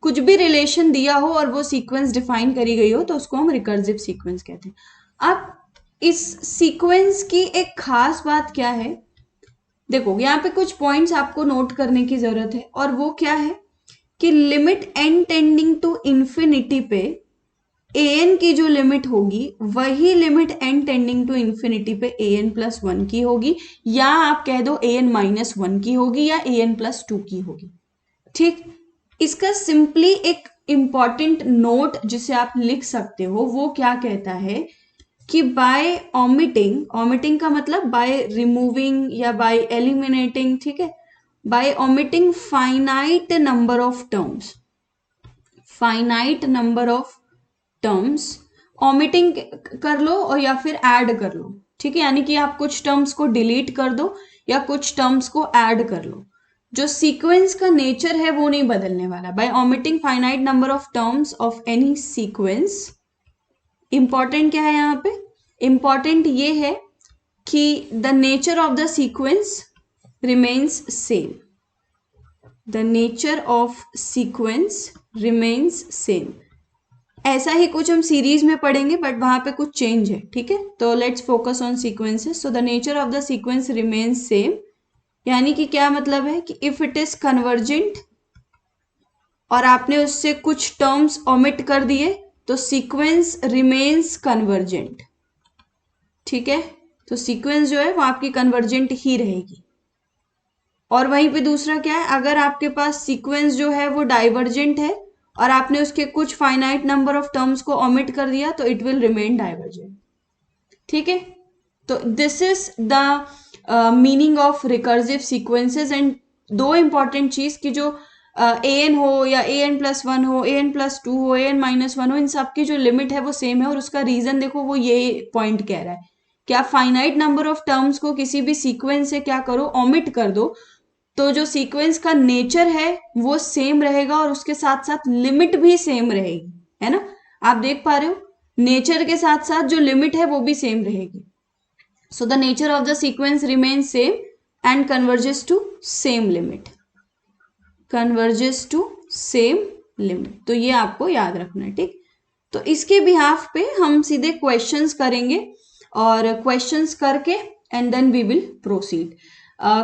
कुछ भी रिलेशन दिया हो और वो सीक्वेंस डिफाइन करी गई हो, तो उसको हम रिकर्सिव सीक्वेंस कहते हैं. अब इस सीक्वेंस की एक खास बात क्या है, देखो यहाँ पे कुछ पॉइंट्स आपको नोट करने की जरूरत है. और वो क्या है कि limit n tending to infinity पे an की जो लिमिट होगी वही limit n tending to infinity पे an+1 की होगी, या आप कह दो an-1 की होगी, या an+2 की होगी, ठीक. इसका सिंपली एक इंपॉर्टेंट नोट जिसे आप लिख सकते हो, वो क्या कहता है कि बाय ओमिटिंग का मतलब बाय रिमूविंग या बाय एलिमिनेटिंग, ठीक है, by omitting finite number of terms, finite number of terms omitting कर लो और या फिर ऐड कर लो, ठीक है. यानी कि आप कुछ टर्म्स को डिलीट कर दो या कुछ टर्म्स को ऐड कर लो. जो सीक्वेंस का नेचर है वो नहीं बदलने वाला. By omitting finite number of terms of any sequence. Important क्या है यहाँ पे, इंपॉर्टेंट ये है कि the nature of the sequence remains same, the nature of sequence remains same. ऐसा ही कुछ हम सीरीज में पढ़ेंगे बट वहां पे कुछ चेंज है, ठीक है. तो let's focus on sequences. So the nature of the sequence remains same, यानी कि क्या मतलब है कि इफ इट इज कन्वर्जेंट और आपने उससे कुछ टर्म्स ओमिट कर दिए तो सीक्वेंस रिमेन्स कन्वर्जेंट, ठीक है. तो सीक्वेंस जो है वो आपकी कन्वर्जेंट ही रहेगी. और वहीं पे दूसरा क्या है, अगर आपके पास सीक्वेंस जो है वो डाइवर्जेंट है और आपने उसके कुछ फाइनाइट नंबर ऑफ टर्म्स को ओमिट कर दिया तो इट विल रिमेन डाइवर्जेंट, ठीक है. तो this is the meaning of recursive sequences. And दो इंपॉर्टेंट चीज कि जो an हो या an+1 हो, an+2 हो, an-1 हो, इन सब की जो लिमिट है वो सेम है. और उसका रीजन देखो, वो ये पॉइंट कह रहा है कि आप फाइनाइट नंबर ऑफ टर्म्स को किसी भी सीक्वेंस से क्या करो, ओमिट कर दो, तो जो सीक्वेंस का नेचर है वो सेम रहेगा और उसके साथ साथ लिमिट भी सेम रहेगी, है ना। आप देख पा रहे हो, नेचर के साथ साथ जो लिमिट है वो भी सेम रहेगी. So the nature of the sequence remains same and converges to same limit, converges to same limit. तो ये आपको याद रखना है, ठीक. तो इसके बिहाफ पे हम सीधे क्वेश्चंस करेंगे और क्वेश्चंस करके and then we will proceed.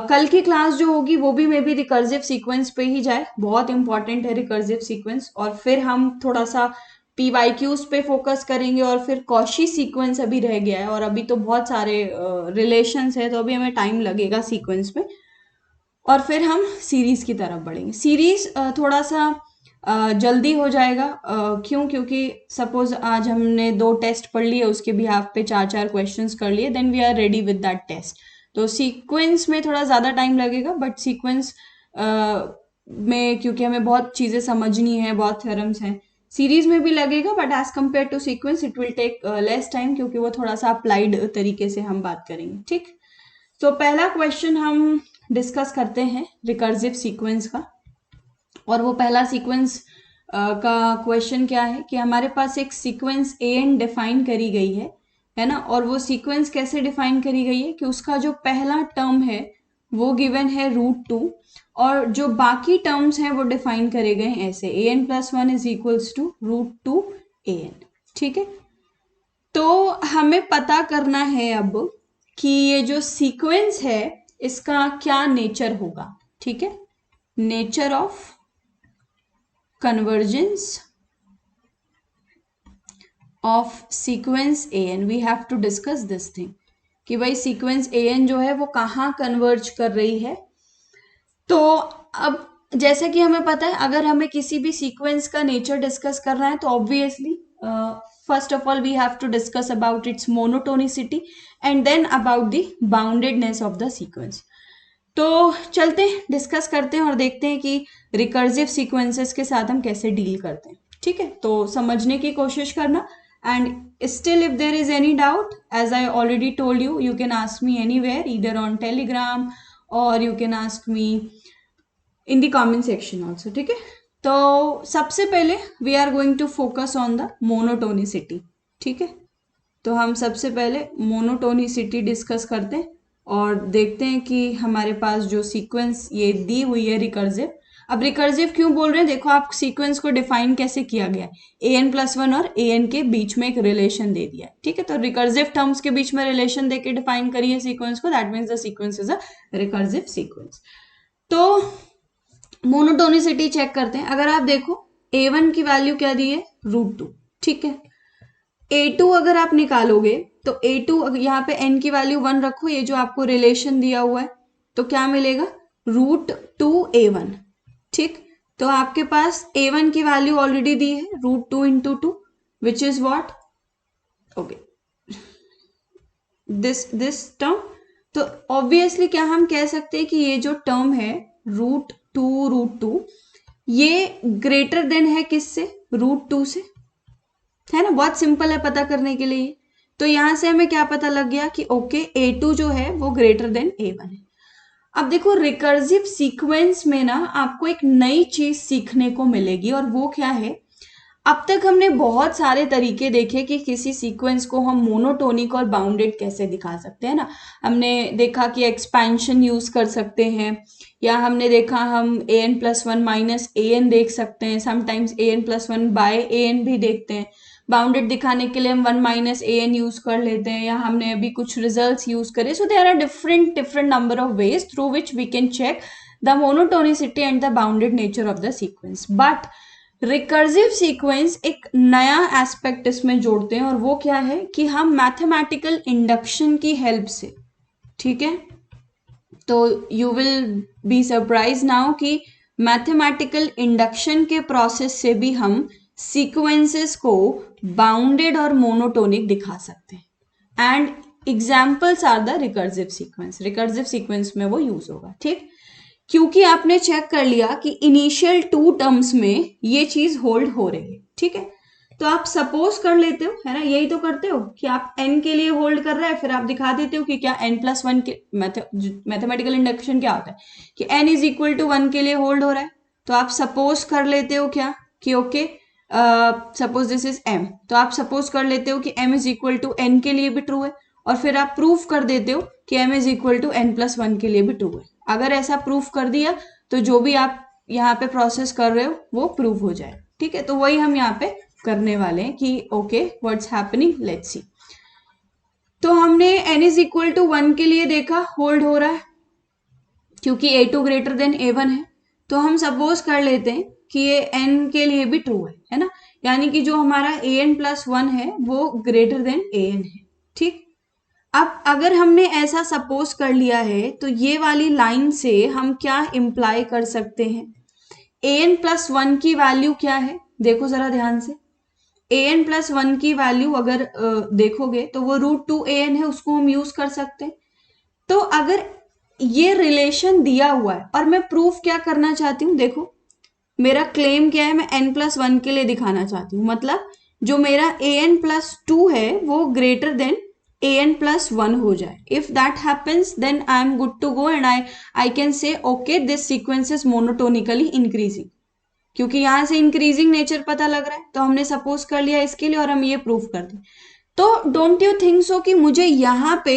कल की क्लास जो होगी वो भी मे बी रिकर्सिव सीक्वेंस पे ही जाए, बहुत इंपॉर्टेंट है रिकर्सिव सीक्वेंस. और फिर हम थोड़ा सा पीवाईक्यूज पे फोकस करेंगे और फिर कॉशी सीक्वेंस अभी रह गया है और अभी तो बहुत सारे रिलेशंस है, तो अभी हमें टाइम लगेगा सीक्वेंस में. और फिर हम सीरीज की तरफ बढ़ेंगे. सीरीज थोड़ा सा जल्दी हो जाएगा. क्यों? क्योंकि सपोज आज हमने 2 टेस्ट पढ़ लिए, उसके बिहाफ पे 4 क्वेश्चंस कर लिए, then we are ready with that test. तो सीक्वेंस में थोड़ा ज़्यादा टाइम लगेगा, बट सीक्वेंस में क्योंकि हमें बहुत चीज़ें समझनी है, बहुत थ्योरम्स हैं, सीरीज में भी लगेगा, but as compare to sequence it will take less time, क्योंकि वो थोड़ा सा अप्लाइड तरीके से हम बात करेंगे, ठीक. तो पहला क्वेश्चन हम डिस्कस करते हैं रिकर्सिव सीक्वेंस का. और वो पहला सीक्वेंस का क्वेश्चन क्या है कि हमारे पास एक सीक्वेंस ए एन डिफाइन करी गई है ना. और वो सीक्वेंस कैसे डिफाइन करी गई है कि उसका जो पहला टर्म है वो गिवन है √2 और जो बाकी टर्म्स हैं वो डिफाइन करे गए हैं ऐसे, an+1 is equals to √2 an, ठीक है. तो हमें पता करना है अब कि ये जो सीक्वेंस है इसका क्या नेचर होगा, ठीक है. Nature of convergence of sequence an, we have to discuss this thing कि भाई सीक्वेंस an जो है वो कहाँ कन्वर्ज कर रही है. तो अब जैसे कि हमें पता है, अगर हमें किसी भी सीक्वेंस का नेचर डिस्कस करना है तो obviously first of all we have to discuss about its monotonicity and then about the boundedness of the sequence. तो चलते हैं, डिस्कस करते हैं और देखते हैं कि रिकर्सिव सीक्वेंसेस के साथ हम कैसे डील करते हैं, ठीक है. तो समझने की कोशिश करना. And still if there is any doubt, as I already told you, you can ask me anywhere, either on Telegram और you can ask me in the comment section also, ठीक है. तो सबसे पहले we are going to focus on the monotonicity, ठीक है. तो हम सबसे पहले मोनोटोनिसिटी डिस्कस करते हैं और देखते हैं कि हमारे पास जो सीक्वेंस ये दी हुई है रिकर्सिव. अब रिकर्सिव क्यों बोल रहे हैं, देखो आप सीक्वेंस को डिफाइन कैसे किया गया है, an+1 और an के बीच में एक रिलेशन दे दिया है, ठीक है. तो रिकर्सिव टर्म्स के बीच में रिलेशन देके डिफाइन करी है सीक्वेंस को, that means the sequence is a recursive sequence. तो मोनोटोनिसिटी चेक करते हैं. अगर आप देखो a1 की वैल्यू क्या दी है, √2, ठीक है. a2 अगर आप निकालोगे तो a2 यहाँ पे n की वैल्यू 1 रखो, ये जो आपको रिलेशन दिया हुआ है, तो क्या मिलेगा, √2a1, ठीक. तो आपके पास a1 की वैल्यू ऑलरेडी दी है √2 × 2 which is what, okay, this term. तो ऑब्वियसली क्या हम कह सकते हैं कि ये जो टर्म है √2 ये ग्रेटर देन है किससे, √2 से, है ना. बहुत सिंपल है पता करने के लिए. तो यहां से हमें क्या पता लग गया कि ओके a2 जो है वो ग्रेटर देन a1 है. अब देखो रिकर्सिव सीक्वेंस में ना आपको एक नई चीज सीखने को मिलेगी और वो क्या है, अब तक हमने बहुत सारे तरीके देखे कि किसी सीक्वेंस को हम मोनोटोनिक और बाउंडेड कैसे दिखा सकते हैं ना. हमने देखा कि एक्सपेंशन यूज कर सकते हैं, या हमने देखा हम an+1 - an देख सकते हैं, समटाइम्स an+1 / an भी देखते हैं. बाउंडेड दिखाने के लिए हम 1 - an यूज कर लेते हैं, या हमने अभी कुछ रिजल्ट्स यूज करे. So there are different number of ways through which we can check the monotonicity and the bounded nature of the sequence. But recursive sequence एक नया एस्पेक्ट इसमें जोड़ते हैं और वो क्या है कि हम मैथमेटिकल इंडक्शन की हेल्प से, ठीक है. तो you will be surprise now कि मैथमेटिकल इंडक्शन के प्रोसेस से भी हम सीक्वेंसेस को बाउंडेड और मोनोटोनिक दिखा सकते हैं. And examples are the recursive sequence. Recursive sequence में वो यूज होगा, ठीक. क्योंकि आपने चेक कर लिया कि इनिशियल 2 टर्म्स में ये चीज होल्ड हो रही है, ठीक है. तो आप सपोज कर लेते हो, है ना, यही तो करते हो कि आप n के लिए होल्ड कर रहा है, फिर आप दिखा देते हो कि क्या n+1 के मैथमेटिकल इंडक्शन क्या होता है कि n इज इक्वल टू 1 के लिए होल्ड हो रहा है। तो आप सपोज कर लेते हो क्या कि okay suppose this is m, तो आप सपोज कर लेते हो कि m is equal to n के लिए भी ट्रू है, और फिर आप प्रूफ कर देते हो कि m is equal to n+1 के लिए भी ट्रू है। अगर ऐसा प्रूफ कर दिया तो जो भी आप यहाँ पे प्रोसेस कर रहे हो वो प्रूव हो जाए। ठीक है, तो वही हम यहाँ पे करने वाले हैं कि okay what's happening, let's see. तो हमने n इज इक्वल टू 1 के लिए देखा होल्ड हो रहा है क्योंकि a2 ग्रेटर देन a1 है, तो हम सपोज कर लेते हैं कि ये n के लिए भी ट्रू है ना, यानी कि जो हमारा an+1 है वो ग्रेटर देन an है। ठीक, अब अगर हमने ऐसा सपोज कर लिया है तो ये वाली लाइन से हम क्या इम्प्लाई कर सकते हैं, an+1 की वैल्यू क्या है, देखो जरा ध्यान से, an+1 की वैल्यू अगर देखोगे तो वो √2an है, उसको हम यूज कर सकते हैं। तो अगर ये रिलेशन दिया हुआ है और मैं प्रूफ क्या करना चाहती हूँ, देखो मेरा क्लेम क्या है, मैं n+1 के लिए दिखाना चाहती हूँ, मतलब जो मेरा an+2 है वो ग्रेटर देन an+1 हो जाए। If that happens then I am good to go and I can say okay this sequence is monotonically increasing, क्योंकि यहां से इंक्रीजिंग नेचर पता लग रहा है तो हमने सपोज कर लिया इसके लिए और हम ये प्रूफ कर दें। तो डोंट यू थिंक सो कि मुझे यहाँ पे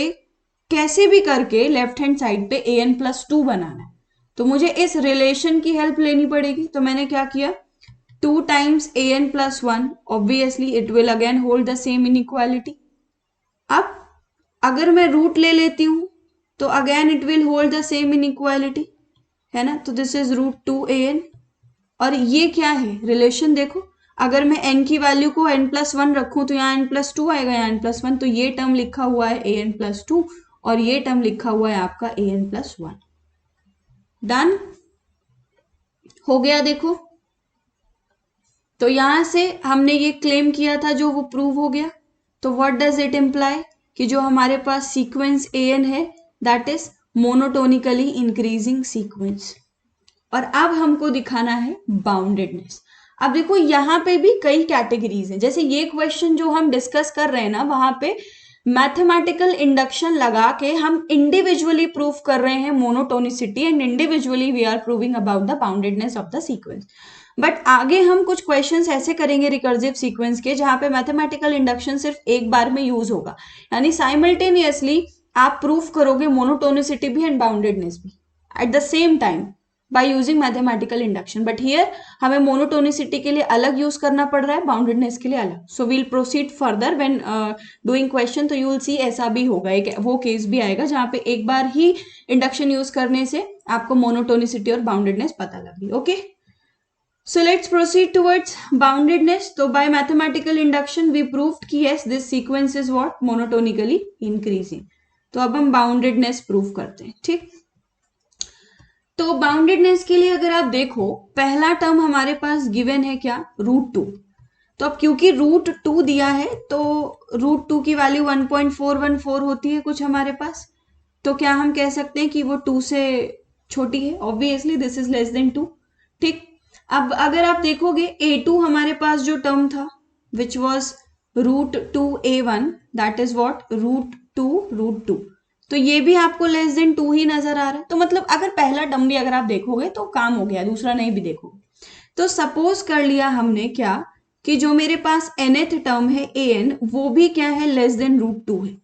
कैसे भी करके लेफ्ट हैंड साइड पे an+2 बनाना है, तो मुझे इस रिलेशन की हेल्प लेनी पड़ेगी। तो मैंने क्या किया, 2 times an+1, obviously it will again hold the same inequality. अब अगर मैं रूट ले लेती हूं तो again it will hold the same inequality, है ना, तो दिस इज √2an। और ये क्या है रिलेशन, देखो अगर मैं n की वैल्यू को n+1 रखूं तो यहाँ n+2 आएगा, यहाँ n+1, तो ये टर्म लिखा हुआ है an+2 और ये टर्म लिखा हुआ है आपका an+1। डन हो गया, देखो तो यहां से हमने ये क्लेम किया था जो वो प्रूव हो गया। तो व्हाट डज इट इम्प्लाई कि जो हमारे पास सीक्वेंस an है that is monotonically increasing sequence. और अब हमको दिखाना है बाउंडेडनेस। अब देखो यहाँ पे भी कई कैटेगरीज हैं, जैसे ये क्वेश्चन जो हम डिस्कस कर रहे हैं ना, वहां पे मैथमेटिकल इंडक्शन लगा के हम इंडिविजुअली प्रूफ कर रहे हैं monotonicity and individually we are proving about the boundedness of the sequence. But आगे हम कुछ क्वेश्चंस ऐसे करेंगे रिकर्सिव सीक्वेंस के जहां पे मैथमेटिकल इंडक्शन सिर्फ एक बार में यूज होगा, यानी साइमल्टेनियसली आप प्रूफ करोगे मोनोटोनिसिटी भी एंड बाउंडेडनेस भी at the same time by using mathematical induction, but here हमें मोनोटोनिसिटी के लिए अलग यूज करना पड़ रहा है, बाउंडेडनेस के लिए अलग। So we'll proceed further when doing question, तो यू विल सी ऐसा भी होगा, एक वो केस भी आएगा जहां पे एक बार ही इंडक्शन यूज करने से आपको मोनोटोनिसिटी और बाउंडेडनेस पता लगी। Okay, so let's proceed towards boundedness. तो by mathematical induction we proved कि yes this sequence is what monotonically increasing. तो अब हम बाउंडेडनेस प्रूव करते हैं। ठीक, तो बाउंडेडनेस के लिए अगर आप देखो पहला टर्म हमारे पास गिवन है क्या, √2। तो अब क्योंकि √2 दिया है तो √2 की वैल्यू 1.414 होती है कुछ हमारे पास, तो क्या हम कह सकते हैं कि वो 2 से छोटी है, obviously this is less than 2। ठीक, अब अगर आप देखोगे a2 हमारे पास जो टर्म था which was √2a1 that is what √2, तो ये भी आपको लेस देन 2 ही नजर आ रहा है। तो मतलब अगर पहला टर्म भी अगर आप देखोगे तो काम हो गया, दूसरा नहीं भी देखोगे। तो सपोज कर लिया हमने क्या कि जो मेरे पास nth टर्म है an वो भी क्या है, लेस देन √2 है।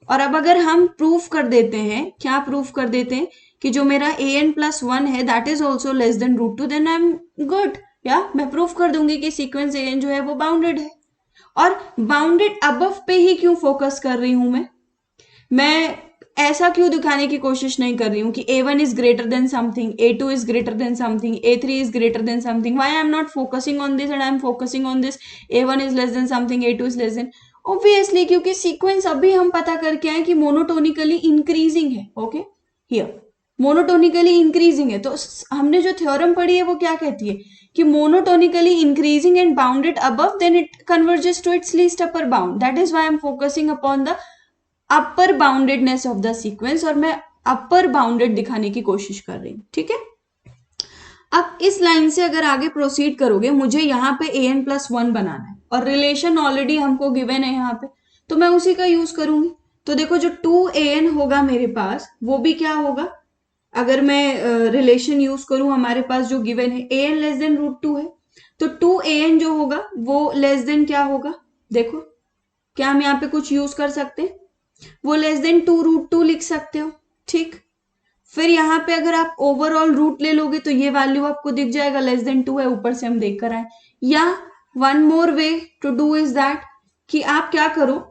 और अब अगर हम प्रूफ कर देते हैं, क्या प्रूफ कर देते हैं कि जो मेरा an+1 है that is also less than √2, then I am good, या मैं प्रूफ कर दूंगी कि सीक्वेंस an जो है वो बाउंडेड है। और बाउंडेड अबव पे ही क्यों फोकस कर रही हूं मैं ऐसा क्यों दिखाने की कोशिश नहीं कर रही हूँ कि a1 is greater then something, a2 is greater then something, a3 is greater then something, why I am not focusing on this and I am focusing on this a1 is less then something, a2 is less then, obviously क्योंकि sequence अभी हम पता करके आए कि monotonically increasing है। Okay, here monotonically increasing है, तो हमने जो थ्योरम पढ़ी है वो क्या कहती है कि monotonically increasing and bounded above then it converges to its least upper bound, that is why I am focusing upon the upper boundedness of the sequence, और मैं अपर बाउंडेड दिखाने की कोशिश कर रही हूं। ठीक है, अब इस लाइन से अगर आगे प्रोसीड करोगे, मुझे यहाँ पे an+1 बनाना है और रिलेशन ऑलरेडी हमको गिवन है यहाँ पे, तो मैं उसी का यूज करूंगी। तो देखो जो 2an होगा मेरे पास वो भी क्या होगा, अगर मैं रिलेशन यूज करूं हमारे पास जो गिवन है an लेस देन √2 है, तो 2an जो होगा वो लेस देन क्या होगा, देखो क्या हम यहाँ पे कुछ यूज कर सकते हैं, वो लेस देन 2√2 लिख सकते हो, ठीक। फिर यहाँ पे अगर आप ओवरऑल रूट ले लोगे तो ये वैल्यू आपको दिख जाएगा लेस देन 2 है, ऊपर से हम देख कर आए। या one more way to do is that कि आप क्या करो,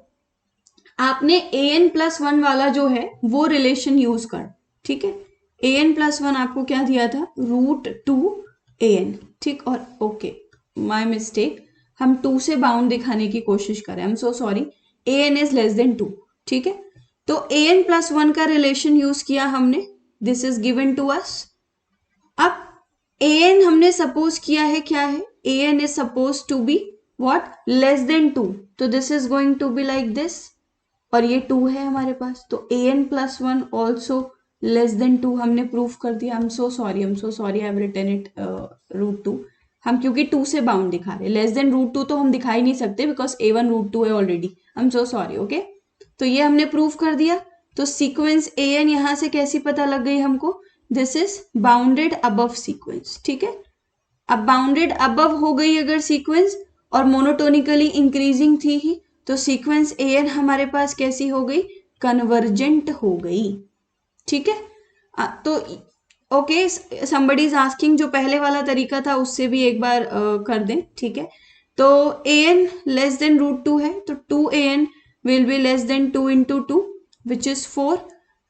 आपने an+1 वाला जो है वो रिलेशन यूज कर, ठीक है। an+1 आपको क्या दिया था, √2an, ठीक। और ओके माय मिस्टेक, हम 2 से बाउंड दिखाने की कोशिश करें, आई am so sorry, an is less than 2, ठीक है। तो an+1 का रिलेशन यूज किया हमने, this is given to us. अब an हमने सपोज किया है क्या है, an is suppose to be what, less than 2, तो this is going to be like this, और ये 2 है हमारे पास, तो an+1 ऑल्सो लेस देन 2 हमने प्रूफ कर दिया। I am so sorry I have written it √2, हम क्योंकि 2 से बाउंड दिखा रहे, लेस देन √2 तो हम दिखा ही नहीं सकते बिकॉज a1 √2 है already, I am so sorry, okay. तो ये हमने प्रूफ कर दिया। तो सीक्वेंस an यहां से कैसी पता लग गई हमको, this is bounded above sequence, ठीक है। अब बाउंडेड अबव हो गई अगर सीक्वेंस और मोनोटोनिकली इंक्रीजिंग थी ही, तो सीक्वेंस an हमारे पास कैसी हो गई, कन्वर्जेंट हो गई, ठीक है। तो ओके समबडी इज आस्किंग, जो पहले वाला तरीका था उससे भी एक बार कर दें, ठीक है। तो an लेस देन √2 है, तो 2an will be less than 2 into 2 which is 4,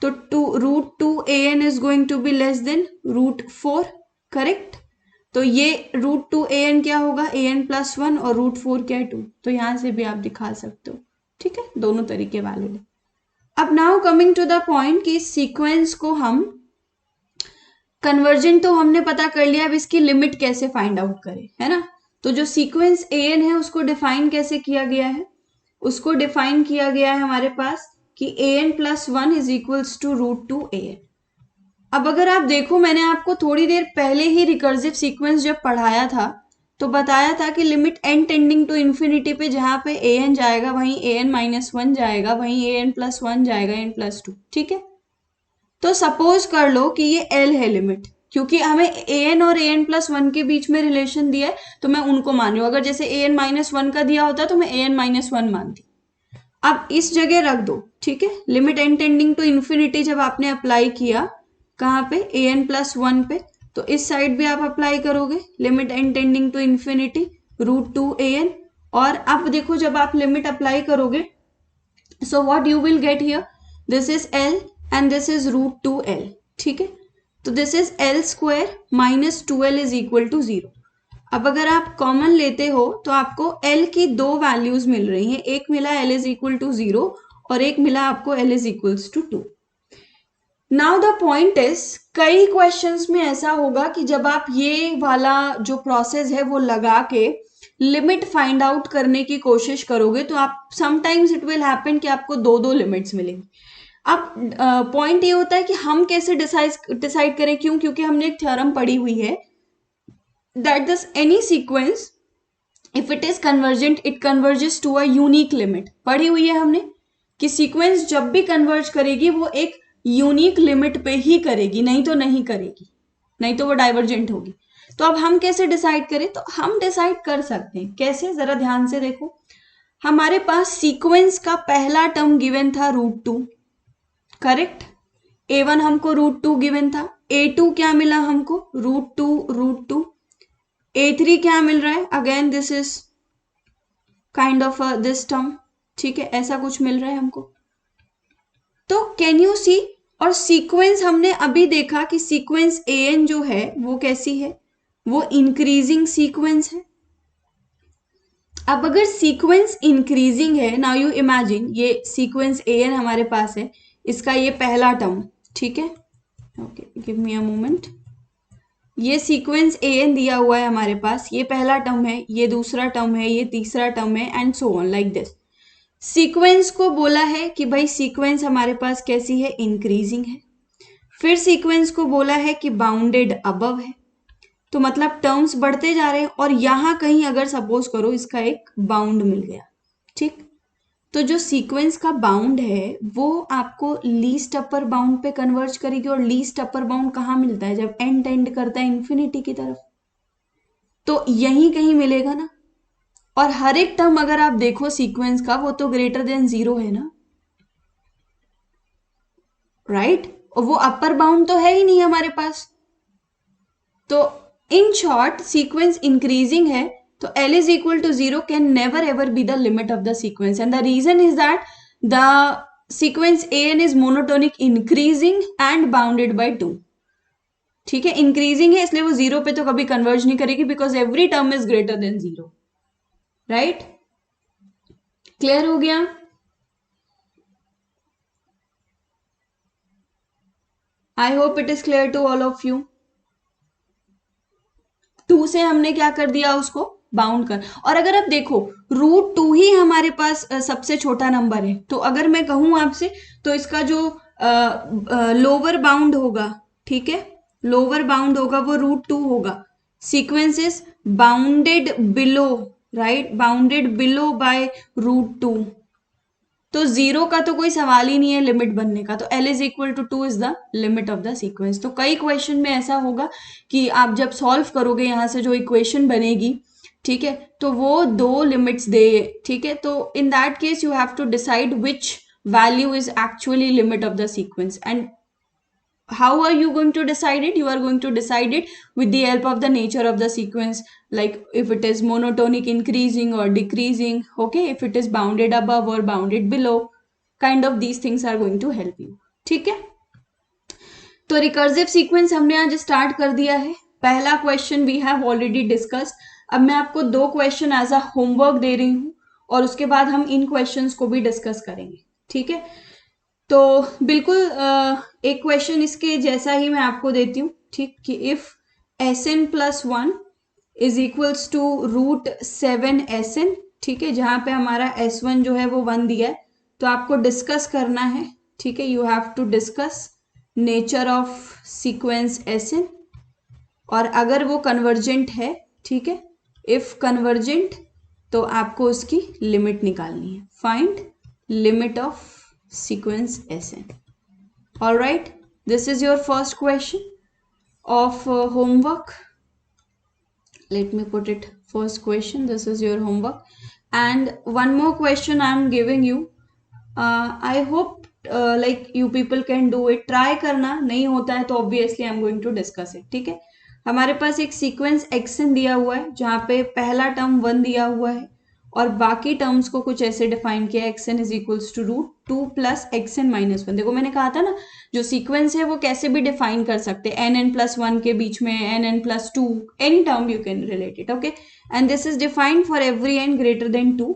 तो √2an is going to be less than √4, correct. तो ये √2an क्या होगा, an+1 और √4 क्या है 2, तो यहां से भी आप दिखा सकते हो, ठीक है, दोनों तरीके वैलिड है। अब now coming to the point कि सीक्वेंस को हम कन्वर्जेंट तो हमने पता कर लिया, अब इसकी लिमिट कैसे फाइंड आउट करें, है ना। तो जो सीक्वेंस an है उसको डिफाइन कैसे किया गया है, उसको डिफाइन किया गया है हमारे पास कि an+1 is equals to √2an। अब अगर आप देखो मैंने आपको थोड़ी देर पहले ही रिकर्सिव सीक्वेंस जब पढ़ाया था तो बताया था कि limit n tending to infinity पे जहां पे an जाएगा वहीं an-1 जाएगा, वहीं an+1 जाएगा, n+2, ठीक है। तो सपोज कर लो कि ये l है लिमिट, क्योंकि हमें an और an+1 के बीच में रिलेशन दिया है तो मैं उनको मान रही हूँ, अगर जैसे an-1 का दिया होता तो मैं an-1 मानती। अब इस जगह रख दो, ठीक है। Limit n tending to infinity जब आपने अप्लाई किया कहाँ पे, an+1 पे, तो इस साइड भी आप अप्लाई करोगे limit n tending to infinity √2an। और अब देखो जब आप लिमिट अप्लाई करोगे so what you will get here, this is l and this is √2l, ठीक है। तो this is l² minus 2l is equal to 0। अब अगर आप कॉमन लेते हो तो आपको l की दो वैल्यूज मिल रही हैं, एक मिला l इज इक्वल टू 0 और एक मिला आपको l is equals to 2। Now the point is, कई क्वेश्चंस में ऐसा होगा कि जब आप ये वाला जो प्रोसेस है वो लगा के लिमिट फाइंड आउट करने की कोशिश करोगे तो आप समटाइम्स इट विल हैपन कि आपको दो लिमिट्स मिलेंगी। अब पॉइंट ये होता है कि हम कैसे डिसाइड करें, क्यों, क्योंकि हमने एक थ्योरम पढ़ी हुई है that this any sequence if it is convergent it converges to a unique limit, पढ़ी हुई है हमने कि सीक्वेंस जब भी कन्वर्ज करेगी वो एक यूनिक लिमिट पे ही करेगी, नहीं तो नहीं करेगी, नहीं तो वो डाइवर्जेंट होगी। तो अब हम कैसे डिसाइड करें, तो हम डिसाइड कर सकते हैं कैसे, जरा ध्यान से देखो। हमारे पास सीक्वेंस का पहला टर्म गिवन था √2, करेक्ट। a1 हमको √2 गिवन था, a2 क्या मिला हमको, √2, a3 क्या मिल रहा है, again this is kind of this term, ठीक है, ऐसा कुछ मिल रहा है हमको। तो कैन यू सी, और सीक्वेंस हमने अभी देखा कि सीक्वेंस an जो है वो कैसी है, वो इंक्रीजिंग सीक्वेंस है। अब अगर सीक्वेंस इंक्रीजिंग है, नाउ यू इमेजिन ये सीक्वेंस an हमारे पास है, इसका ये पहला टर्म, ठीक है, okay give me a moment, ये सीक्वेंस an दिया हुआ है हमारे पास, ये पहला टर्म है, ये दूसरा टर्म है, ये तीसरा टर्म है and so on like this. Sequence को बोला है कि भाई सीक्वेंस हमारे पास कैसी है, इंक्रीजिंग है। फिर सीक्वेंस को बोला है कि बाउंडेड अबव है। तो मतलब टर्म्स बढ़ते जा रहे हैं, और यहां कहीं अगर सपोज करो इसका एक बाउंड मिल गया, ठीक, तो जो सीक्वेंस का बाउंड है वो आपको लीस्ट अपर बाउंड पे कन्वर्ज करेगी, और लीस्ट अपर बाउंड कहाँ मिलता है, जब एंड टेंड करता है इंफिनिटी की तरफ, तो यहीं कहीं मिलेगा ना। और हर एक टर्म अगर आप देखो सीक्वेंस का, वो तो ग्रेटर देन 0 है ना, राइट, और वो अपर बाउंड तो है ही नहीं हमारे पास। तो इन शॉर्ट सीक्वेंस इंक्रीजिंग है, तो L is equal to 0 can never ever be the limit of the sequence, and the reason is that the sequence an is monotonic increasing and bounded by 2. ठीक है, increasing है इसलिए वो 0 पे तो कभी कन्वर्ज नहीं करेगी, because every term is greater than 0, right. Clear हो गया? I hope it is clear to all of you. 2 से हमने क्या कर दिया, उसको बाउंड कर, और अगर आप देखो √2 ही हमारे पास सबसे छोटा नंबर है, तो अगर मैं कहूं आपसे तो इसका जो लोअर बाउंड होगा, ठीक है, लोअर बाउंड होगा वो √2 होगा। Sequence is bounded below, right, bounded below by √2, तो 0 का तो कोई सवाल ही नहीं है लिमिट बनने का, तो L is equal to 2 is the limit of the sequence. तो कई क्वेश्चन में ऐसा होगा कि आप जब सॉल्व करोगे यहां से जो इक्वेशन बनेगी, ठीक है, तो वो 2 लिमिट्स दे, ठीक है, तो in that case you have to decide which value is actually limit of the sequence, and how are you going to decide it? You are going to decide it with the help of the nature of the sequence, like if it is monotonic increasing or decreasing, okay, if it is bounded above or bounded below, kind of these things are going to help you, ठीक है। तो recursive sequence हमने आज start कर दिया है। पहला question we have already discussed. अब मैं आपको 2 क्वेश्चन एज अ होमवर्क दे रही हूं, और उसके बाद हम इन क्वेश्चंस को भी डिस्कस करेंगे, ठीक है। तो बिल्कुल एक क्वेश्चन इसके जैसा ही मैं आपको देती हूँ, ठीक, कि if Sn+1 is equals to √7Sn, ठीक है, जहां पे हमारा S1 जो है वो 1 दिया है, तो आपको डिस्कस करना है, ठीक है, you have to discuss nature of sequence Sn, और अगर वो कन्वर्जेंट है, ठीक है, इफ कन्वर्जेंट, तो आपको उसकी लिमिट निकालनी है, find limit of sequence Sn. All right, this is your first question of homework. Let me put it first question. This is your homework, and one more question I am giving you. I hope like you people can do it. Try करना, नहीं होता है तो obviously I am going to discuss it. ठीक है, हमारे पास एक sequence xn दिया हुआ है जहाँ पे पहला टर्म 1 दिया हुआ है, और बाकी टर्म्स को कुछ ऐसे डिफाइन किया, xn is equals to √2 plus xn-1। देखो मैंने कहा था ना, जो सीक्वेंस है वो कैसे भी डिफाइन कर सकते हैं, nn+1 के बीच में, nn+2, any term you can relate it, okay, and this is defined for every n greater than 2।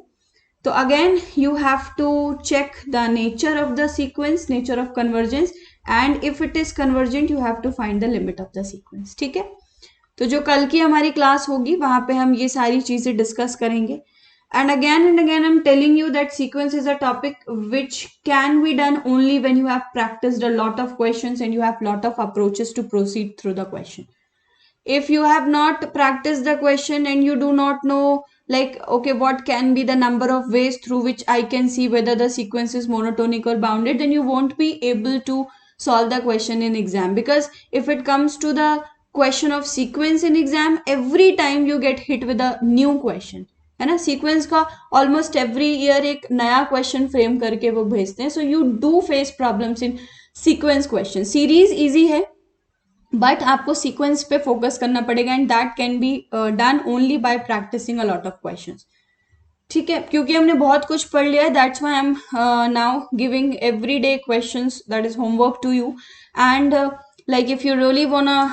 तो again you have to check the nature of the sequence, nature of convergence, and if it is convergent you have to find the limit of the sequence, ठीक है। तो जो कल की हमारी class होगी वहां पे हम ये सारी चीजें डिस्कस करेंगे। And again I'm telling you that sequence is a topic which can be done only when you have practiced a lot of questions and you have lot of approaches to proceed through the question. If you have not practiced the question and you do not know, like, okay, what can be the number of ways through which I can see whether the sequence is monotonic or bounded, then you won't be able to solve the question in exam. Because if it comes to the question of sequence in exam, every time you get hit with a new question, है ना, sequence का almost every year एक नया question frame करके वो भेजते हैं, so you do face problems in sequence question. Series easy है बट आपको सीक्वेंस पे फोकस करना पड़ेगा, and that can be done only by practicing a lot of questions, ठीक है, क्योंकि हमने बहुत कुछ पढ़ लिया है, that's why I am now giving everyday questions, that is homework to you, and like if you really wanna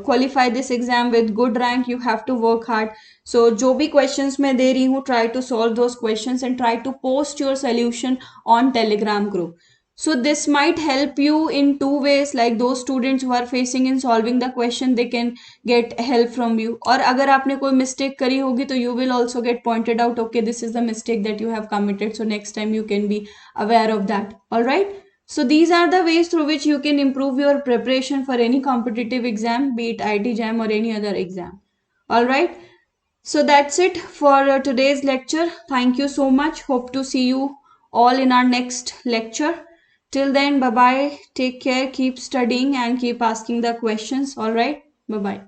qualify this exam with good rank, you have to work hard. So जो भी questions मैं दे रही हूँ, try to solve those questions and try to post your solution on Telegram group. So this might help you in 2 ways, like those students who are facing in solving the question, they can get help from you. और अगर आपने कोई mistake करी होगी तो you will also get pointed out, okay, this is the mistake that you have committed, so next time you can be aware of that. All right. So these are the ways through which you can improve your preparation for any competitive exam, be it IT JAM or any other exam. All right. So that's it for today's lecture. Thank you so much. Hope to see you all in our next lecture. Till then, bye bye. Take care. Keep studying and keep asking the questions. All right. Bye bye.